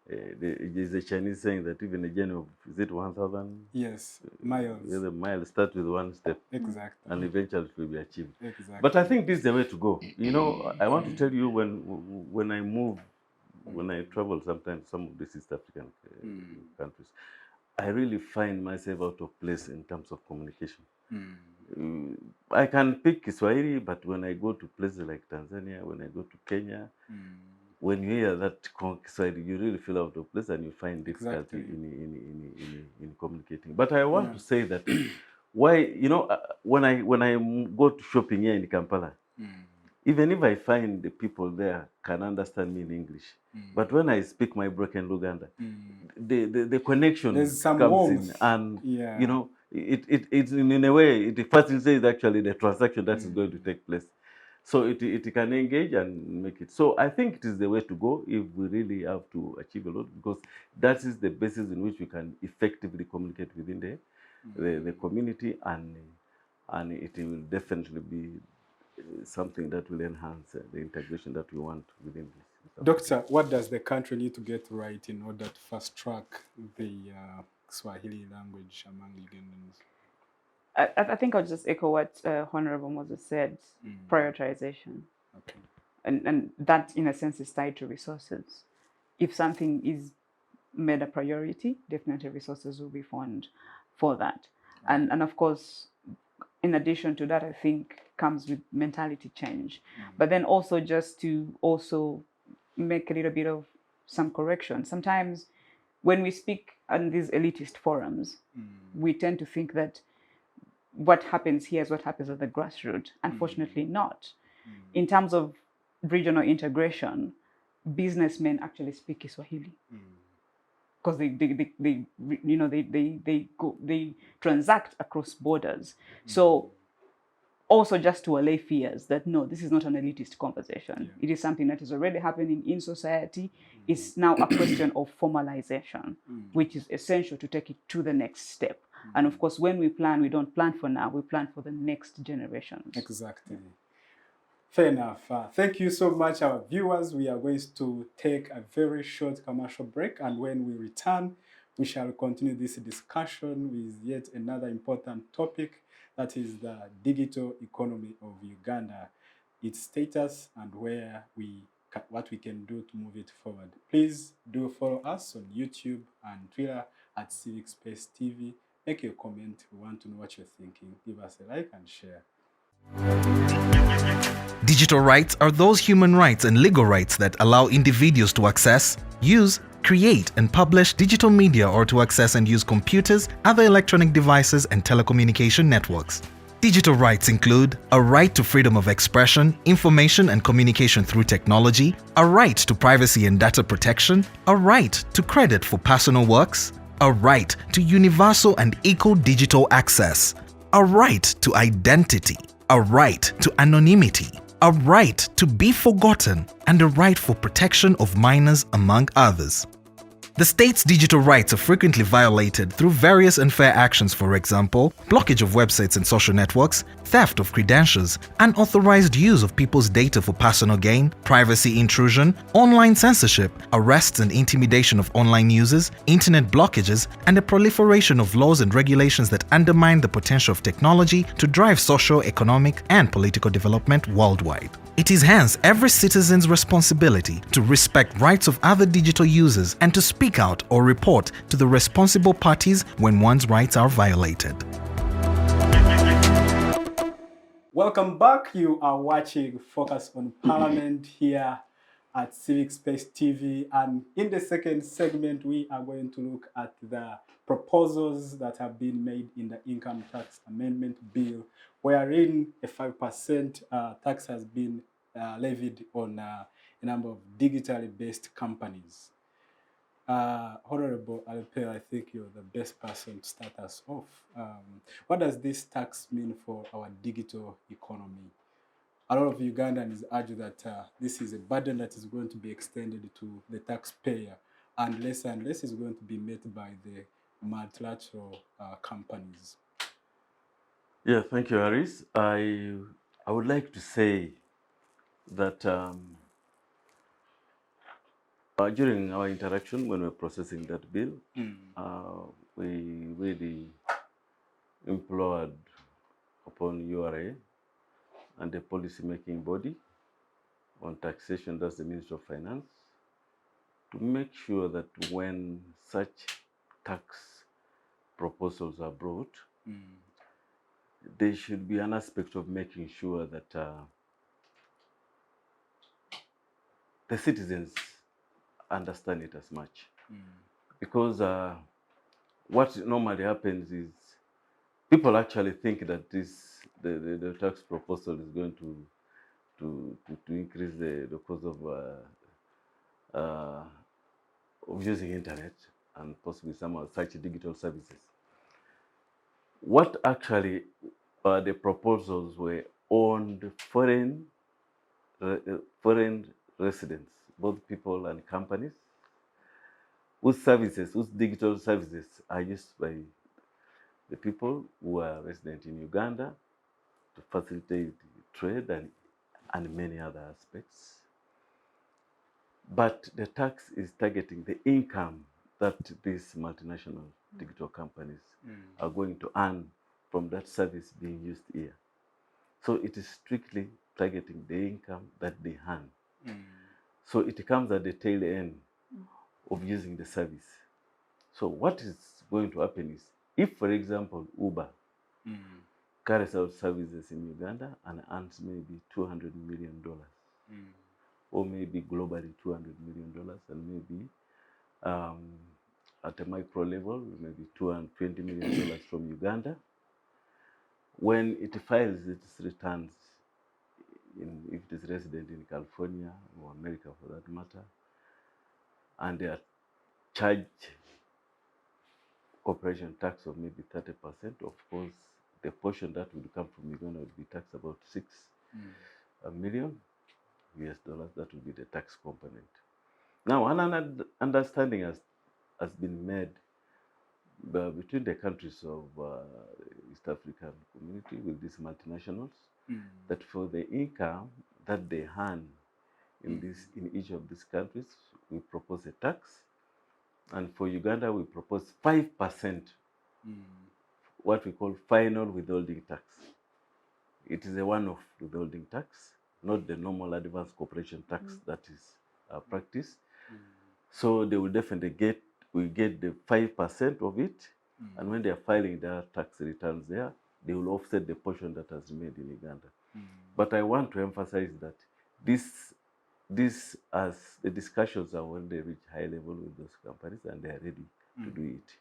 there's a Chinese saying that even a journey of, is it 1,000? Yes, miles. The mile starts with one step. Exactly. And eventually it will be achieved. Exactly. But I think this is the way to go. You know, I want to tell you when I move When I travel sometimes some of the East African countries, I really find myself out of place in terms of communication. I can pick Kiswahili, but when I go to places like Tanzania, when I go to Kenya, when you hear that Kiswahili, you really feel out of place and you find difficulty in communicating. But I want to say that why, you know, when I go to shopping here in Kampala, even if I find the people there can understand me in English, but when I speak my broken Luganda, the connection comes in, and you know, it's in a way it facilitates actually the transaction that is going to take place. So it can engage and make it. So I think it is the way to go if we really have to achieve a lot, because that is the basis in which we can effectively communicate within the community, and it will definitely be something that will enhance the integration that we want within this. Doctor, what does the country need to get right in order to fast track the Swahili language among Ugandans? I think I'll just echo what Honorable Moses said, prioritization. Okay. And that, in a sense, is tied to resources. If something is made a priority, definitely resources will be found for that. And of course, in addition to that, I think comes with mentality change. But then also just to also make a little bit of some correction. Sometimes when we speak on these elitist forums, we tend to think that what happens here is what happens at the grassroots. Unfortunately, not. In terms of regional integration, businessmen actually speak Kiswahili because they transact across borders. So also just to allay fears that no, this is not an elitist conversation. It is something that is already happening in society. It's now a question of formalization, which is essential to take it to the next step. And of course, when we plan, we don't plan for now, we plan for the next generations. Exactly. Fair enough. Thank you so much, our viewers. We are going to take a very short commercial break, and when we return, we shall continue this discussion with yet another important topic, that is the digital economy of Uganda, its status, and what we can do to move it forward. Please do follow us on YouTube and Twitter at Civic Space TV. Make a comment. We want to know what you're thinking. Give us a like and share. Digital rights are those human rights and legal rights that allow individuals to access, use, create, and publish digital media, or to access and use computers, other electronic devices, and telecommunication networks. Digital rights include a right to freedom of expression, information and communication through technology, a right to privacy and data protection, a right to credit for personal works, a right to universal and equal digital access, a right to identity, a right to anonymity, a right to be forgotten, and a right for protection of minors, among others. The state's digital rights are frequently violated through various unfair actions, for example, blockage of websites and social networks, theft of credentials, unauthorized use of people's data for personal gain, privacy intrusion, online censorship, arrests and intimidation of online users, internet blockages, and the proliferation of laws and regulations that undermine the potential of technology to drive social, economic, and political development worldwide. It is hence every citizen's responsibility to respect rights of other digital users and to speak out or report to the responsible parties when one's rights are violated. Welcome back. You are watching Focus on Parliament here at Civic Space TV. And in the second segment, we are going to look at the proposals that have been made in the Income Tax Amendment Bill, wherein a 5% tax has been levied on a number of digitally based companies. Honorable Alpe, I think you're the best person to start us off. What does this tax mean for our digital economy? A lot of Ugandans argue that this is a burden that is going to be extended to the taxpayer, and less is going to be met by the multilateral companies. Yeah, thank you, Harris. I would like to say that during our interaction when we were processing that bill, we really implored upon URA and the policy-making body on taxation, that's the Ministry of Finance, to make sure that when such tax proposals are brought, there should be an aspect of making sure that the citizens understand it as much. Because what normally happens is people actually think that the tax proposal is going to increase the cost of using internet and possibly some of such digital services. What actually the proposals were on the foreign residents, both people and companies, whose digital services are used by the people who are resident in Uganda to facilitate trade and many other aspects. But the tax is targeting the income that these multinational digital companies are going to earn from that service being used here. So it is strictly targeting the income that they earn. So it comes at the tail end of using the service. So what is going to happen is, if, for example, Uber carries out services in Uganda and earns maybe $200 million, or maybe globally $200 million, and maybe at a micro level, maybe $220 million from Uganda. When it files its returns, if it is resident in California or America for that matter, and they are charged corporation tax of maybe 30%, of course, the portion that would come from Uganda would be taxed about $6 million US. That would be the tax component. Now, an understanding has been made between the countries of East African community with these multinationals that for the income that they earn in each of these countries, we propose a tax, and for Uganda we propose 5%, what we call final withholding tax. It is a one-off withholding tax, not the normal advanced corporation tax that is practiced. So they will definitely get the 5% of it, and when they are filing their tax returns there, they will offset the portion that has remained in Uganda. But I want to emphasize that this as the discussions are when they reach high level with those companies and they are ready to do it.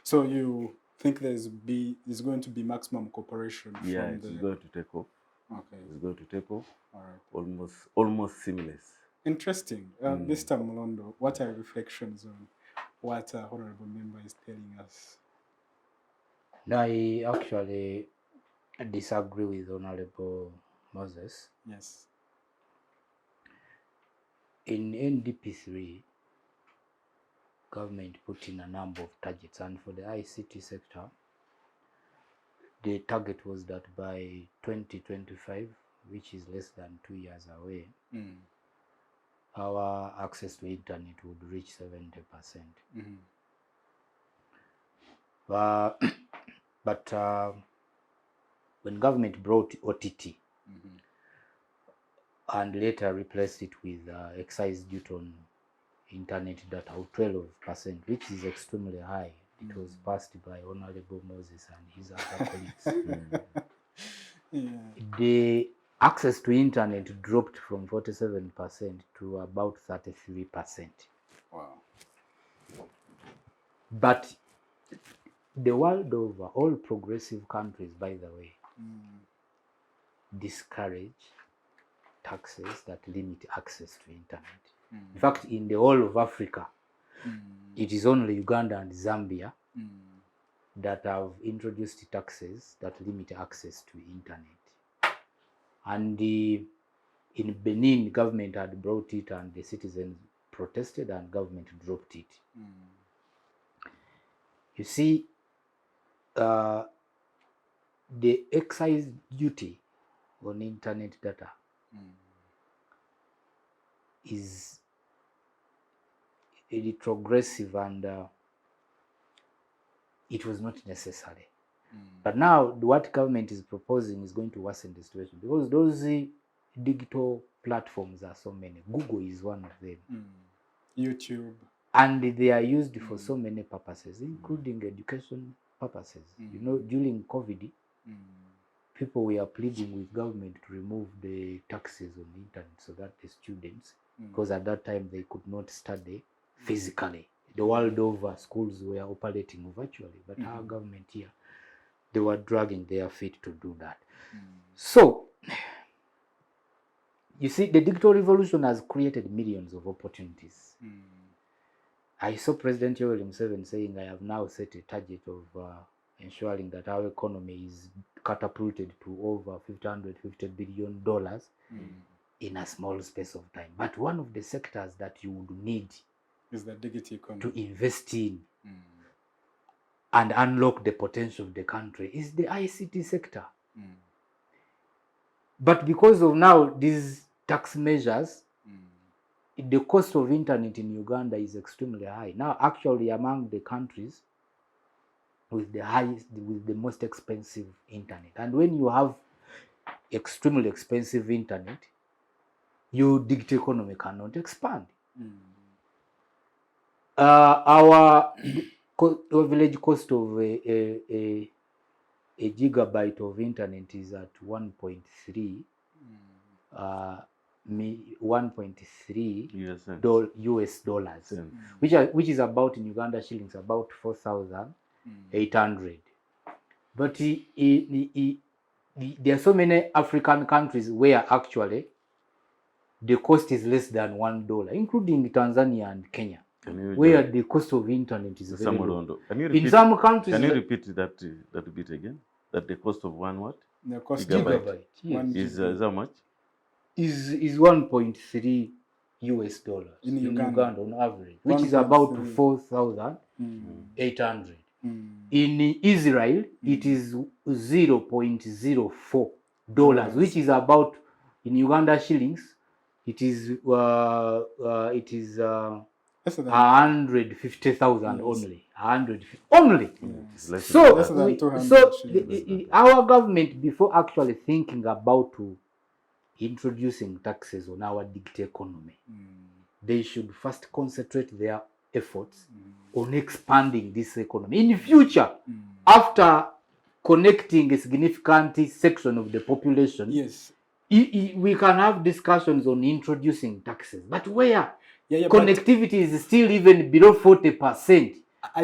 So you think there's going to be maximum cooperation? Yeah, it's going to take off. Okay. It's going to take off. All right. Almost seamless. Interesting. Mr. Mulondo, what are your reflections on what Honorable Member is telling us? No, I actually disagree with Honorable Moses. Yes. In NDP3, government put in a number of targets, and for the ICT sector, the target was that by 2025, which is less than 2 years away, our access to internet would reach 70%. But when government brought OTT and later replaced it with excise duty on internet data of 12%, which is extremely high. It was passed by Honorable Moses and his other colleagues. The access to internet dropped from 47% to about 33%. Wow. But the world over, all progressive countries, by the way, discourage taxes that limit access to internet. In fact, in the whole of Africa, it is only Uganda and Zambia that have introduced taxes that limit access to internet. And in Benin, government had brought it and the citizens protested and government dropped it. You see, the excise duty on internet data is retrogressive, and it was not necessary. But now what government is proposing is going to worsen the situation, because those digital platforms are so many. Google is one of them. YouTube. And they are used for so many purposes, including education purposes. You know, during COVID, people were pleading with government to remove the taxes on the internet so that the students, because at that time they could not study physically. The world over, schools were operating virtually, but our government here, they were dragging their feet to do that. So, you see, the digital revolution has created millions of opportunities. I saw President Yoweri Museveni saying, I have now set a target of ensuring that our economy is catapulted to over $550 billion in a small space of time. But one of the sectors that you would need is the digital economy to invest in and unlock the potential of the country is the ICT sector. But because of now these tax measures, the cost of internet in Uganda is extremely high. Now, actually, among the countries with the highest, with the most expensive internet. And when you have extremely expensive internet, your digital economy cannot expand. Our average cost of a gigabyte of internet is at 1.3 US dollars, which is about, in Uganda shillings, about 4,800. But there are so many African countries where actually the cost is less than $1, including Tanzania and Kenya, where the cost of internet is very low. In some countries, can you repeat that bit again? That the cost of one what? The cost gigabyte, yes, is how much? Is 1.3 US dollars in Uganda on average, which is about 4,800. In Israel, it is $0.04, which is about, in Uganda shillings, it is 150,000 only. 150 only. So our government, before actually thinking about introducing taxes on our digital economy, they should first concentrate their efforts on expanding this economy. In the future, after connecting a significant section of the population, yes, we can have discussions on introducing taxes. But where connectivity is still even below 40%,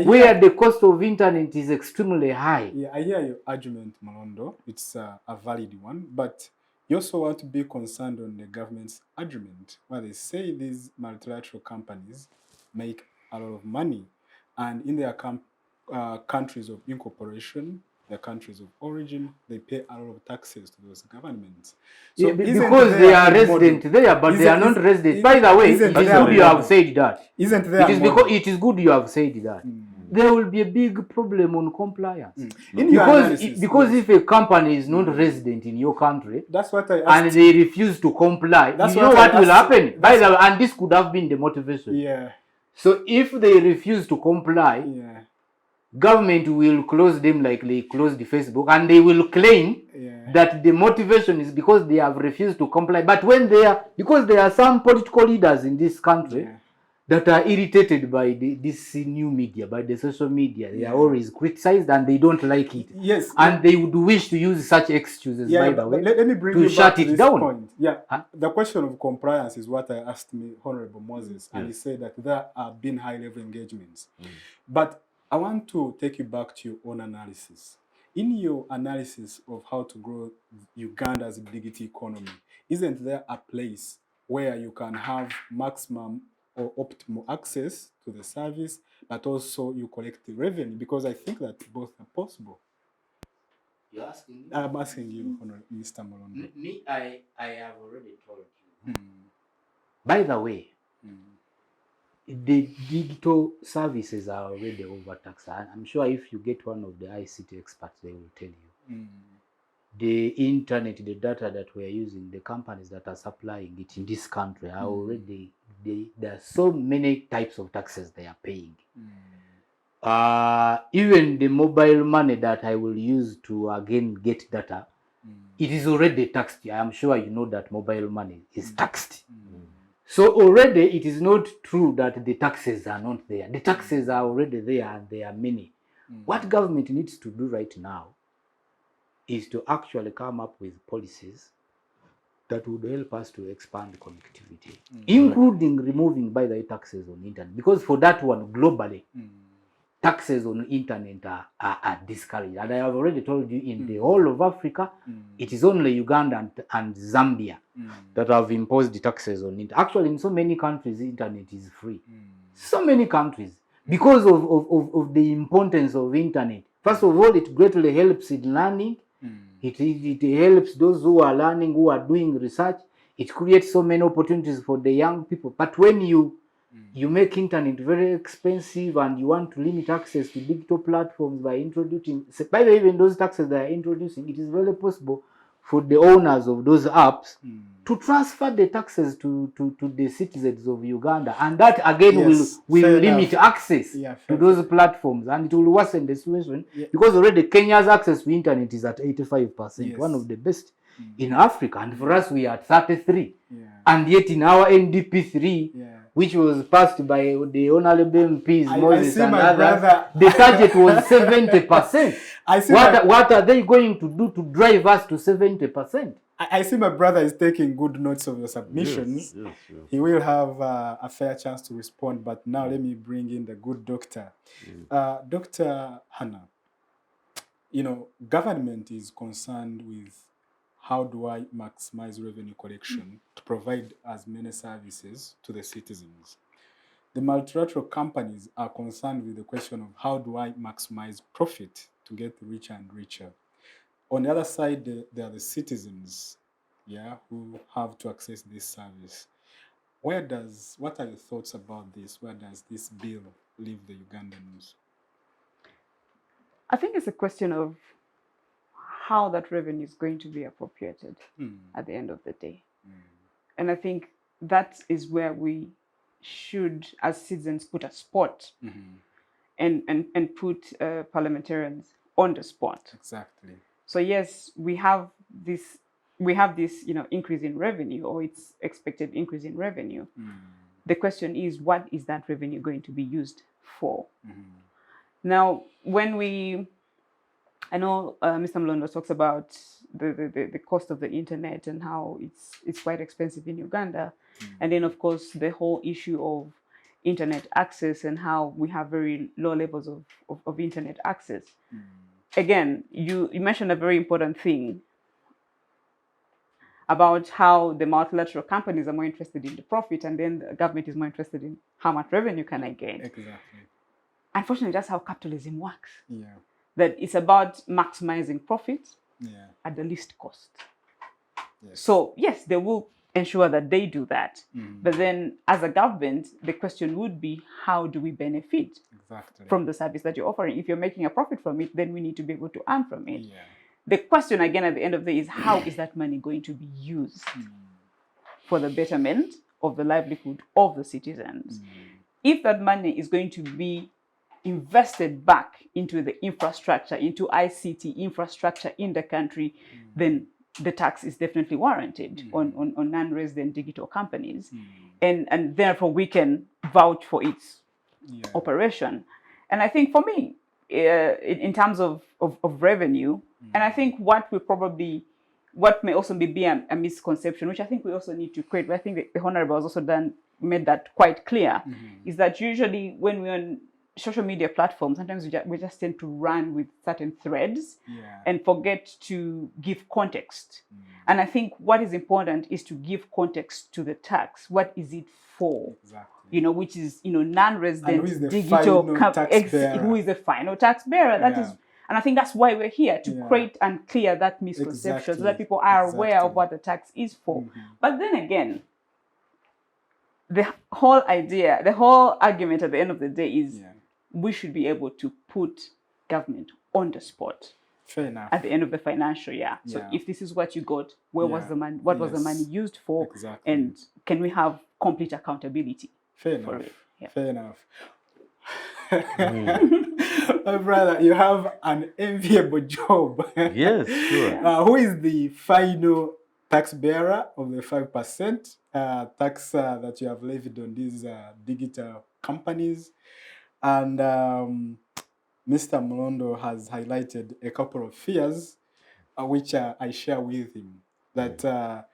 where the cost of internet is extremely high. Yeah, I hear your argument, Malondo. It's a valid one, but you also want to be concerned on the government's argument, where they say these multilateral companies make a lot of money, and in their countries of incorporation, their countries of origin, they pay a lot of taxes to those governments. So because they are resident there, but they are not resident. By the way, it is good you have said that. Isn't there? It is good you have said that. There will be a big problem on compliance. Because if a company is not resident in your country, that's what I asked, and they refuse to comply, you know what will happen? By the way, and this could have been the motivation. Yeah. So if they refuse to comply, government will close them like they closed the Facebook, and they will claim that the motivation is because they have refused to comply. But when because there are some political leaders in this country that are irritated by this new media, by the social media, they are always criticized and they don't like it. Yes. And they would wish to use such excuses, by the way, let me bring to you shut back to it this down. Point. Yeah. The question of compliance is what I asked Honorable Moses, and he said that there have been high-level engagements. But I want to take you back to your own analysis. In your analysis of how to grow Uganda's digital economy, isn't there a place where you can have maximum or optimal access to the service, but also you collect the revenue? Because I think that both are possible. You're asking me? I'm asking you, Mr. Malondo. I have already told you. By the way, the digital services are already overtaxed. I'm sure if you get one of the ICT experts, they will tell you. The internet, the data that we are using, the companies that are supplying it in this country are already, there are so many types of taxes they are paying. Even the mobile money that I will use to again get data, it is already taxed. I am sure you know that mobile money is taxed. So already it is not true that the taxes are not there. The taxes are already there and they are many. What government needs to do right now is to actually come up with policies that would help us to expand connectivity, including removing, by the way, taxes on internet. Because for that one, globally, taxes on internet are discouraged. And I have already told you, in the whole of Africa, it is only Uganda and Zambia that have imposed the taxes on it. Actually, in so many countries, internet is free. So many countries, because of the importance of internet. First of all, it greatly helps in learning. It helps those who are learning, who are doing research. It creates so many opportunities for the young people. But when you make internet very expensive and you want to limit access to digital platforms by introducing, by the way, even those taxes they are introducing, it is very possible for the owners of those apps to transfer the taxes to the citizens of Uganda, and that again will limit access to those platforms, and it will worsen the situation because already Kenya's access to internet is at 85%, one of the best in Africa, and for us we are at 33, and yet in our NDP3, which was passed by the honorable MPs Moses and others, the target was 70%. What are they going to do to drive us to 70%? I see my brother is taking good notes of your submissions. Yes. He will have a fair chance to respond, but now let me bring in the good doctor. Dr. Hannah, government is concerned with how do I maximize revenue collection to provide as many services to the citizens. The multilateral companies are concerned with the question of how do I maximize profit to get richer and richer. On the other side, there are the citizens, who have to access this service. What are your thoughts about this? Where does this bill leave the Ugandans? I think it's a question of how that revenue is going to be appropriated at the end of the day. And I think that is where we should, as citizens, put a spot and put parliamentarians on the spot. Exactly. So yes, we have this increase in revenue, or it's expected increase in revenue. The question is, what is that revenue going to be used for? Now, I know Mr. Mlondo talks about the cost of the internet and how it's quite expensive in Uganda. And then, of course, the whole issue of internet access and how we have very low levels of internet access. Again, you mentioned a very important thing about how the multilateral companies are more interested in the profit, and then the government is more interested in how much revenue can I gain. Exactly. Unfortunately, that's how capitalism works. That it's about maximizing profit at the least cost. So yes, they will ensure that they do that. But then as a government, the question would be, how do we benefit from the service that you're offering? If you're making a profit from it, then we need to be able to earn from it. The question again at the end of the day is, how is that money going to be used for the betterment of the livelihood of the citizens? If that money is going to be invested back into the infrastructure, into ICT infrastructure in the country, then the tax is definitely warranted on non-resident digital companies. And therefore we can vouch for its operation. And I think for me, in terms of revenue, and I think what may also be a misconception, which I think we also need to create, but I think the Honorable has also made that quite clear, is that usually when we're on social media platforms, sometimes we just tend to run with certain threads and forget to give context. And I think what is important is to give context to the tax. What is it for? Which is, non-resident digital who is the final tax bearer. That is, and I think that's why we're here, to create and clear that misconception so that people are aware of what the tax is for. But then again, the whole argument at the end of the day is we should be able to put government on the spot. Fair enough. At the end of the financial year. So if this is what you got, where was the money? What was the money used for? And can we have complete accountability? Fair enough. Fair enough. My brother, you have an enviable job. Yes, sure. Who is the final tax bearer of the 5%? tax that you have levied on these digital companies. And Mr. Mlondo has highlighted a couple of fears, which I share with him, that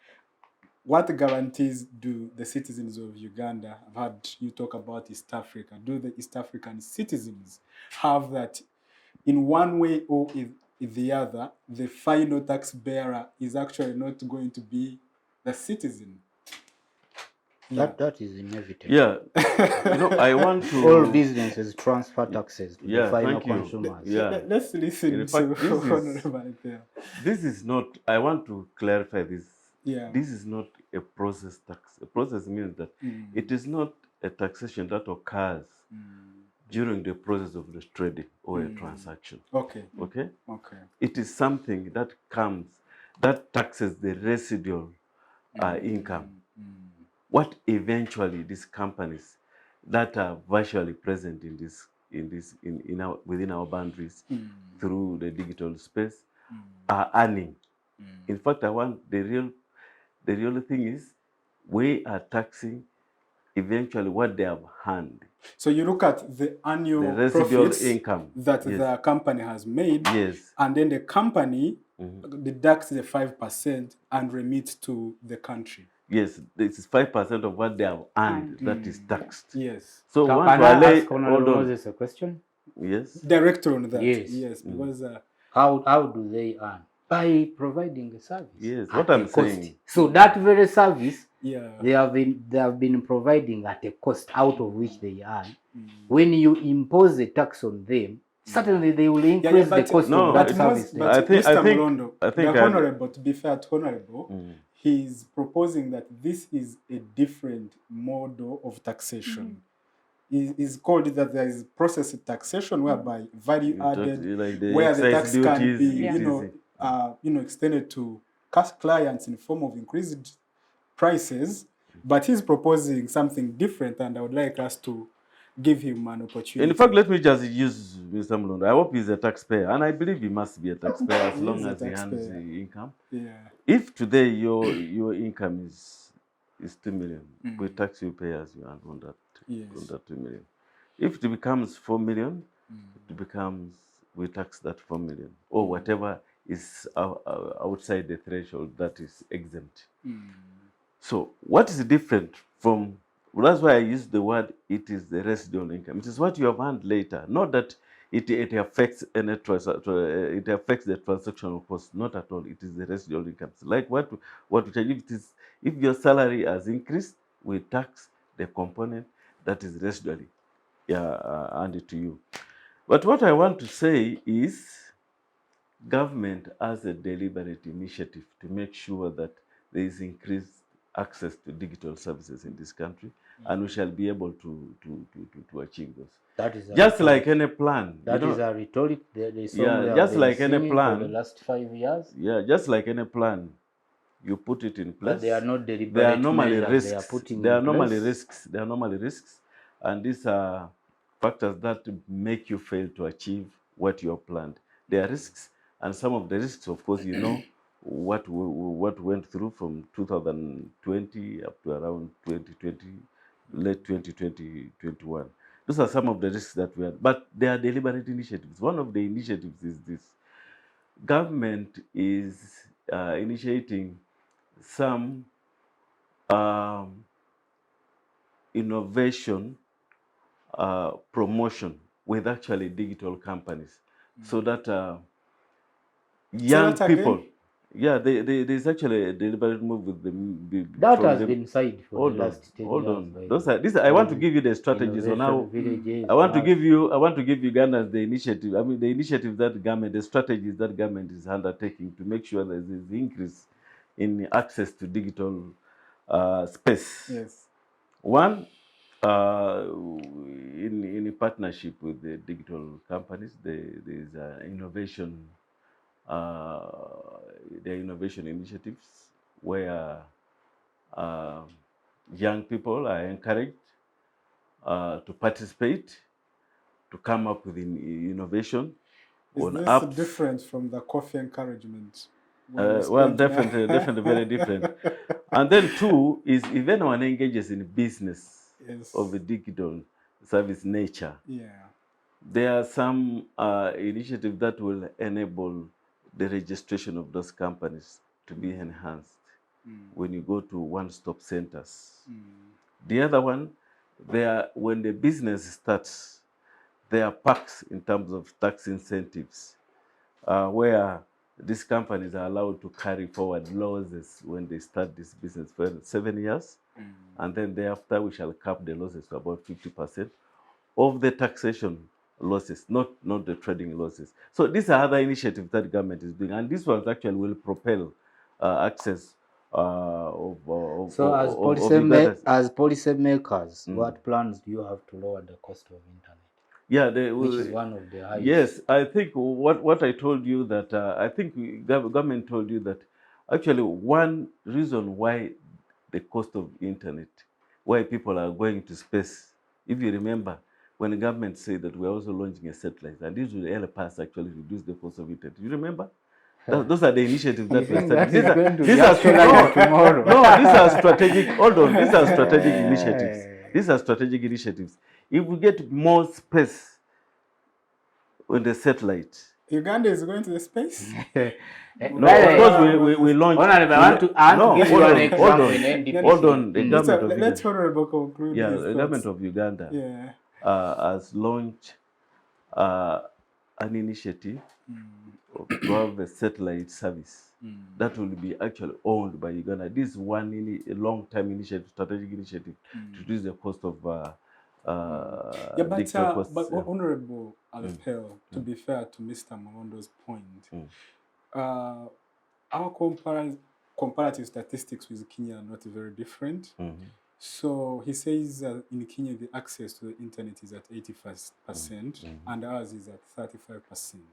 what guarantees do the citizens of Uganda, I've heard you talk about East Africa, do the East African citizens have that in one way or the other, the final tax bearer is actually not going to be the citizen? That is inevitable. Yeah, I want to. All businesses transfer taxes to the final consumers. Yeah, let's listen to Honorable there. This is not. I want to clarify this. Yeah. This is not a process tax. A process means that it is not a taxation that occurs during the process of the trading or a transaction. Okay. Okay. Okay. It is something that comes that taxes the residual income. What eventually these companies that are virtually present within our boundaries through the digital space are earning. In fact, the real thing is we are taxing eventually what they have earned. So you look at the annual residual income that the company has made, and then the company deducts the 5% and remits to the country. Yes, this is 5% of what they have earned that is taxed. Yes. So can I ask Honorable Moses a question? Yes. Direct on that. Yes. Because how do they earn? By providing a service. Yes, what I'm saying. So that very service, they have been providing at a cost out of which they earn. When you impose a tax on them, certainly they will increase the cost of that service. But I think the Honorable, to be fair to Honorable, he's proposing that this is a different model of taxation. Is called that there is process taxation, whereby value added, where the tax can be extended to clients in the form of increased prices. But he's proposing something different, and I would like us to give him an opportunity. In fact, let me just use Mr. Mlondo. I hope he's a taxpayer, and I believe he must be a taxpayer as long as he earns the income. Yeah. If today your income is 2 million, we tax you pay as you earn on that 2 million. If it becomes 4 million, we tax that 4 million or whatever is outside the threshold that is exempt. So what is different from? That's why I use the word. It is the residual income. It is what you have earned later, not that it affects any it affects the transactional cost. Not at all. It is the residual income. So like what we charge, if your salary has increased, we tax the component that is residually handed to you. But what I want to say is, government has a deliberate initiative to make sure that there is increased access to digital services in this country, and we shall be able to achieve those. That is just like any plan. That is a rhetoric. Just like any plan. For the last 5 years. Yeah, just like any plan, you put it in place. But they are not deliberate. There are normally risks. There are normally risks, and these are factors that make you fail to achieve what you have planned. There are risks, and some of the risks, of course, what went through from 2020 up to around 2020, late 2020, 21. Those are some of the risks that we had, but they are deliberate initiatives. One of the initiatives is this. Government is initiating some innovation promotion with actually digital companies, so that young people. Yeah, there's actually a deliberate move with the that has been said for the last 10 years. I want to give you the strategies on how. I want to give Ugandans the initiative. I mean, the initiative that government, the strategies that government is undertaking to make sure there's an increase in access to digital space. Yes. One, in partnership with the digital companies, there's innovation. There are innovation initiatives where young people are encouraged to participate, to come up with innovation. Is this different from the coffee encouragement? Well, definitely very different. And then two is if anyone engages in business Yes. of a digital service nature, there are some initiatives that will enable the registration of those companies to be enhanced when you go to one-stop centers. The other one, when the business starts, there are perks in terms of tax incentives, where these companies are allowed to carry forward losses when they start this business for 7 years, and then thereafter we shall cap the losses to about 50% of the taxation losses, not the trading losses. So these are other initiatives that the government is doing, and this ones actually will propel access of as policy makers, what plans do you have to lower the cost of internet? Yeah, which is one of the highest. Yes, I think what I told you that I think government told you that actually one reason why the cost of internet, why people are going to space, if you remember, when the government said that we're also launching a satellite, and this will help us actually reduce the cost of internet. You remember? Those are the initiatives that we're starting. These are tomorrow. No, these are strategic. Hold on, these are strategic initiatives. These are strategic initiatives. If we get more space on the satellite, Uganda is going to the space. No, of course we launched. Honorable, I want to give you an example in NDP. Hold on, the government of Let's Honorable conclude. Yeah, the government of Uganda has launched an initiative to have a satellite service that will be actually owned by Uganda. This is one long-term initiative, strategic initiative to reduce the cost of but Honorable Alepel, to be fair to Mr. Malondo's point, our comparative statistics with Kenya are not very different. So he says in Kenya the access to the internet is at 85%, and ours is at 35%.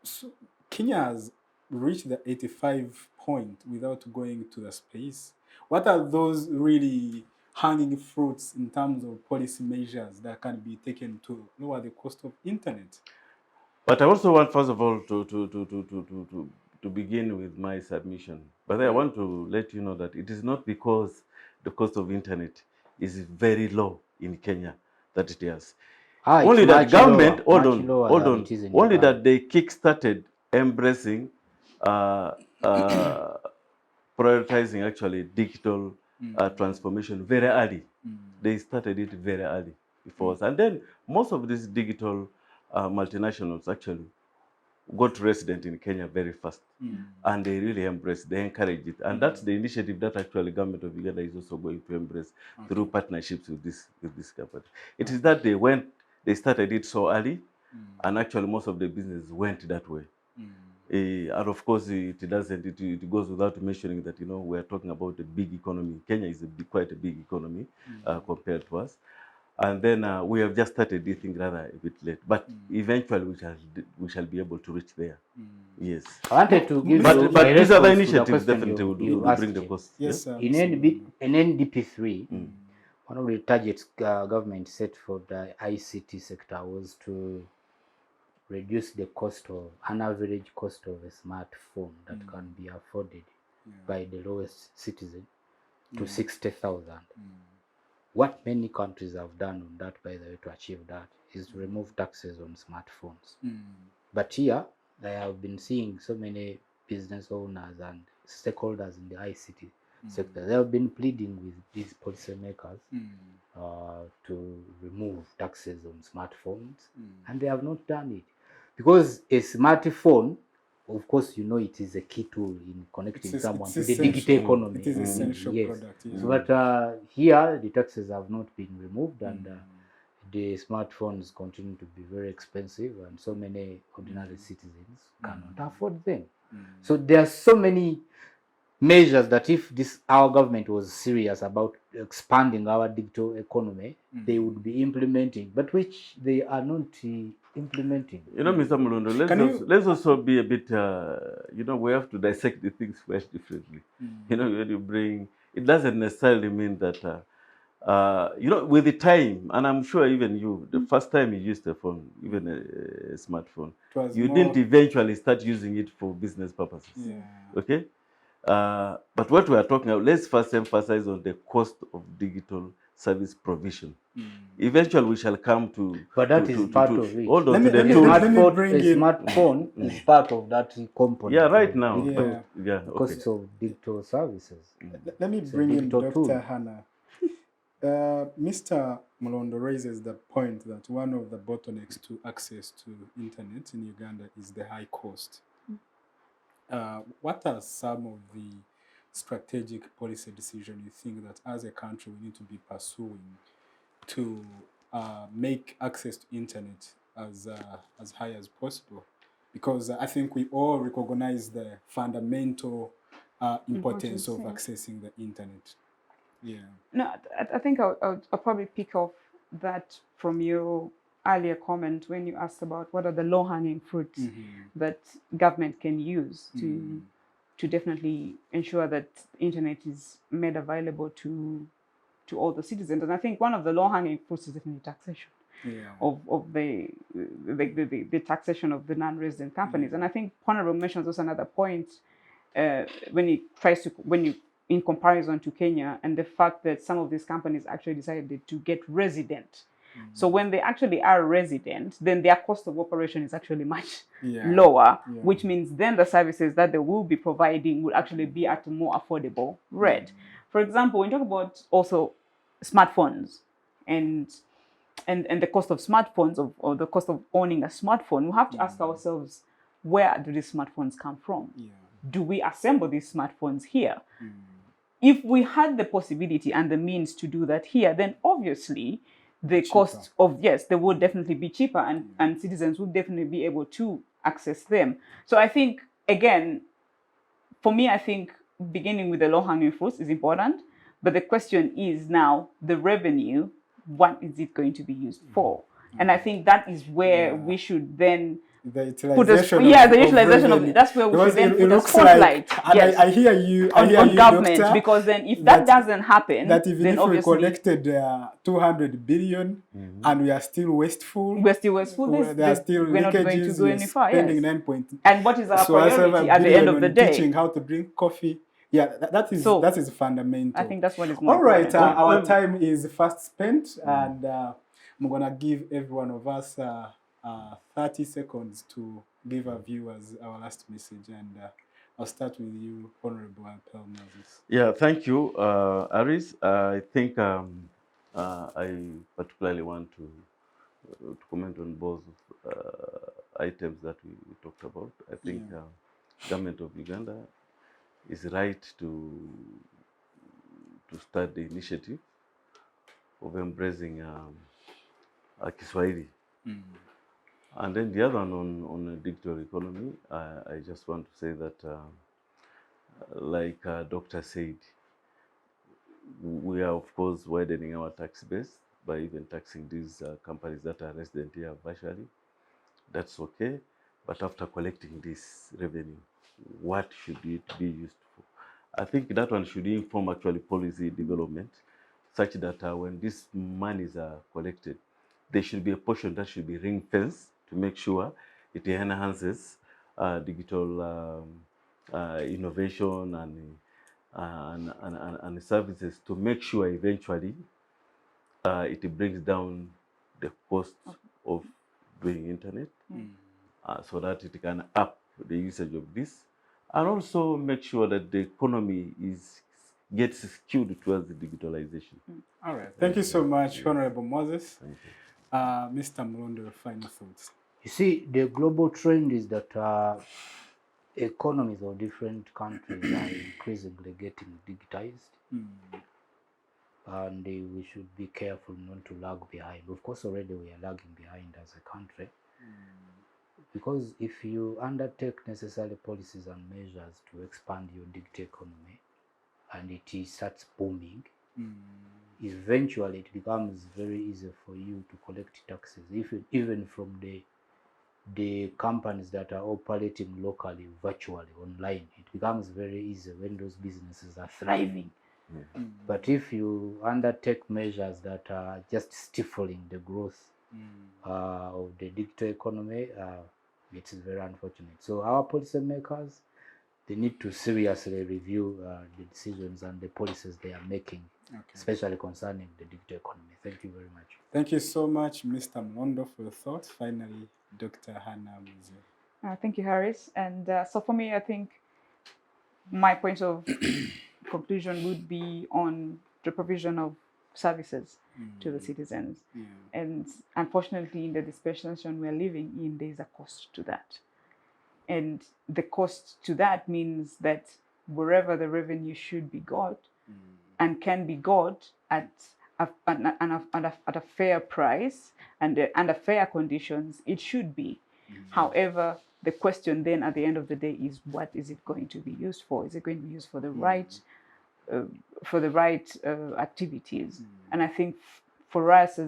So Kenya has reached the 85 point without going to the space. What are those really hanging fruits in terms of policy measures that can be taken to lower the cost of internet? But I also want, first of all, to begin with my submission. But I want to let you know that it is not because the cost of internet is very low in Kenya that it is. Only that government, only that they kick-started embracing, prioritizing actually digital transformation very early. They started it very early before us. And then most of these digital multinationals actually got resident in Kenya very fast. And they really embraced, they encourage it. And that's the initiative that actually government of Uganda is also going to embrace through partnerships with this company. It is that they started it so early, and actually most of the business went that way. And of course, it goes without mentioning that, we are talking about a big economy. Kenya is quite a big economy compared to us. And then we have just started this thing rather a bit late, but eventually we shall be able to reach there. Yes. I wanted to give but these other initiatives definitely will bring the cost. Yes, sir. In NDP3, one of the targets government set for the ICT sector was to reduce the an average cost of a smartphone that can be afforded by the lowest citizen to 60,000. What many countries have done on that, by the way, to achieve that is to remove taxes on smartphones. But here, I have been seeing so many business owners and stakeholders in the ICT sector. They have been pleading with these policymakers to remove taxes on smartphones, and they have not done it. Because a smartphone, of course, it is a key tool in connecting someone to the digital economy. It is an essential product. So, but here, the taxes have not been removed, and the smartphones continue to be very expensive, and so many ordinary citizens cannot afford them. So there are so many measures that if our government was serious about expanding our digital economy, they would be implementing, but which they are not implementing. Mr. Mulundo, let's also be a bit, we have to dissect the things quite differently. When you bring, it doesn't necessarily mean that, with the time, and I'm sure even you, the first time you used a phone, even a smartphone, you didn't eventually start using it for business purposes. Okay? But what we are talking about, let's first emphasize on the cost of digital service provision. Eventually, we shall come to. But that is part of it. Hold on to the let me bring in. Smartphone is part of that component. Yeah, right now. Cost of digital services. Let me bring in Dr. Hannah. Mr. Molondo raises the point that one of the bottlenecks to access to internet in Uganda is the high cost. What are some of the strategic policy decisions you think that as a country we need to be pursuing to make access to internet as high as possible? Because I think we all recognize the fundamental importance of accessing the internet. Yeah. No, I think I'll probably pick off that from your earlier comment when you asked about what are the low-hanging fruits that government can use to definitely ensure that internet is made available to all the citizens. And I think one of the low-hanging fruits is definitely taxation. Of the taxation of the non-resident companies. And I think Honorable mentions also another point when you in comparison to Kenya and the fact that some of these companies actually decided to get resident. So when they actually are resident, then their cost of operation is actually much lower, which means then the services that they will be providing will actually be at a more affordable rate. For example, when you talk about also smartphones and the cost of smartphones or the cost of owning a smartphone, we have to ask ourselves, where do these smartphones come from? Do we assemble these smartphones here? If we had the possibility and the means to do that here, then obviously the cost of, they would definitely be cheaper and citizens would definitely be able to access them. So I think, again, for me, I think beginning with the low-hanging fruits is important. But the question is now the revenue, what is it going to be used for? And I think that is where we should then the utilization of that's where we should then put a spotlight. I hear you on government, doctor, because then if that doesn't happen, that even then if we collected 200 billion and we are still wasteful, there are still we're not going to go any far. Spending 9 and what is our priority at the end of the day? Teaching how to drink coffee. Yeah, that is fundamental. I think that's what is more all right. Our time is fast spent, and I'm gonna give every one of us 30 seconds to give our viewers our last message, and I'll start with you, Honorable Appel Moses. Yeah, thank you, Aris. I think I particularly want to comment on both items that we talked about. I think government of Uganda is right to start the initiative of embracing Kiswahili. And then the other one on the digital economy, I just want to say that, like Doctor said, we are of course widening our tax base by even taxing these companies that are resident here virtually. That's okay, but after collecting this revenue, what should it be used for? I think that one should inform actually policy development, such that when these monies are collected, there should be a portion that should be ring-fenced to make sure it enhances digital innovation and services, to make sure eventually it brings down the cost of doing internet, so that it can up the usage of this, and also make sure that the economy gets skewed towards the digitalization. All right. Thank you so much, Honorable Moses. Thank you. Mr. Molondo, final thoughts. You see, the global trend is that economies of different countries are increasingly getting digitized. And we should be careful not to lag behind. Of course, already we are lagging behind as a country. Because if you undertake necessary policies and measures to expand your digital economy and it starts booming, eventually it becomes very easy for you to collect taxes, even from the companies that are operating locally, virtually, online. It becomes very easy when those businesses are thriving. But if you undertake measures that are just stifling the growth of the digital economy, it is very unfortunate. So our policymakers, they need to seriously review the decisions and the policies they are making, especially concerning the digital economy. Thank you very much. Thank you so much, Mr. Mondo, for your thoughts. Finally, Dr. Hannah Muze. Thank you, Harris. And so for me, I think my point of conclusion would be on the provision of services to the citizens. And unfortunately, in the dispensation we're living in, there's a cost to that. And the cost to that means that wherever the revenue should be got and can be got at a fair price and under fair conditions, it should be. However, the question then at the end of the day is, what is it going to be used for? Is it going to be used for the right activities? And I think for us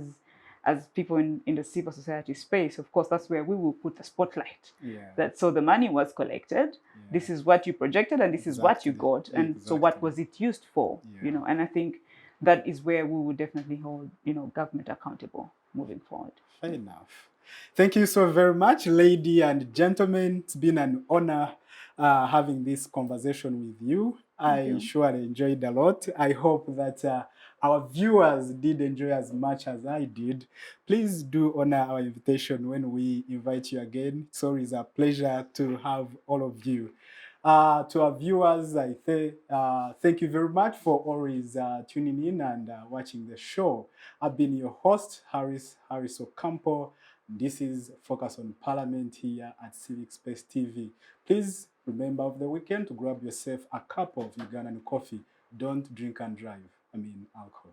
as people in the civil society space, of course, that's where we will put the spotlight. That so the money was collected, this is what you projected, and this is what you got, and so what was it used for? You know, and I think that is where we will definitely hold government accountable moving forward. Fair enough. Thank you so very much, ladies and gentlemen. It's been an honor having this conversation with you. I surely enjoyed a lot. I hope that our viewers did enjoy as much as I did. Please do honor our invitation when we invite you again. It's always a pleasure to have all of you. To our viewers, I say thank you very much for always tuning in and watching the show. I've been your host, Harris Ocampo. This is Focus on Parliament here at Civic Space TV. Please remember of the weekend to grab yourself a cup of Ugandan coffee. Don't drink and drive. I mean alcohol.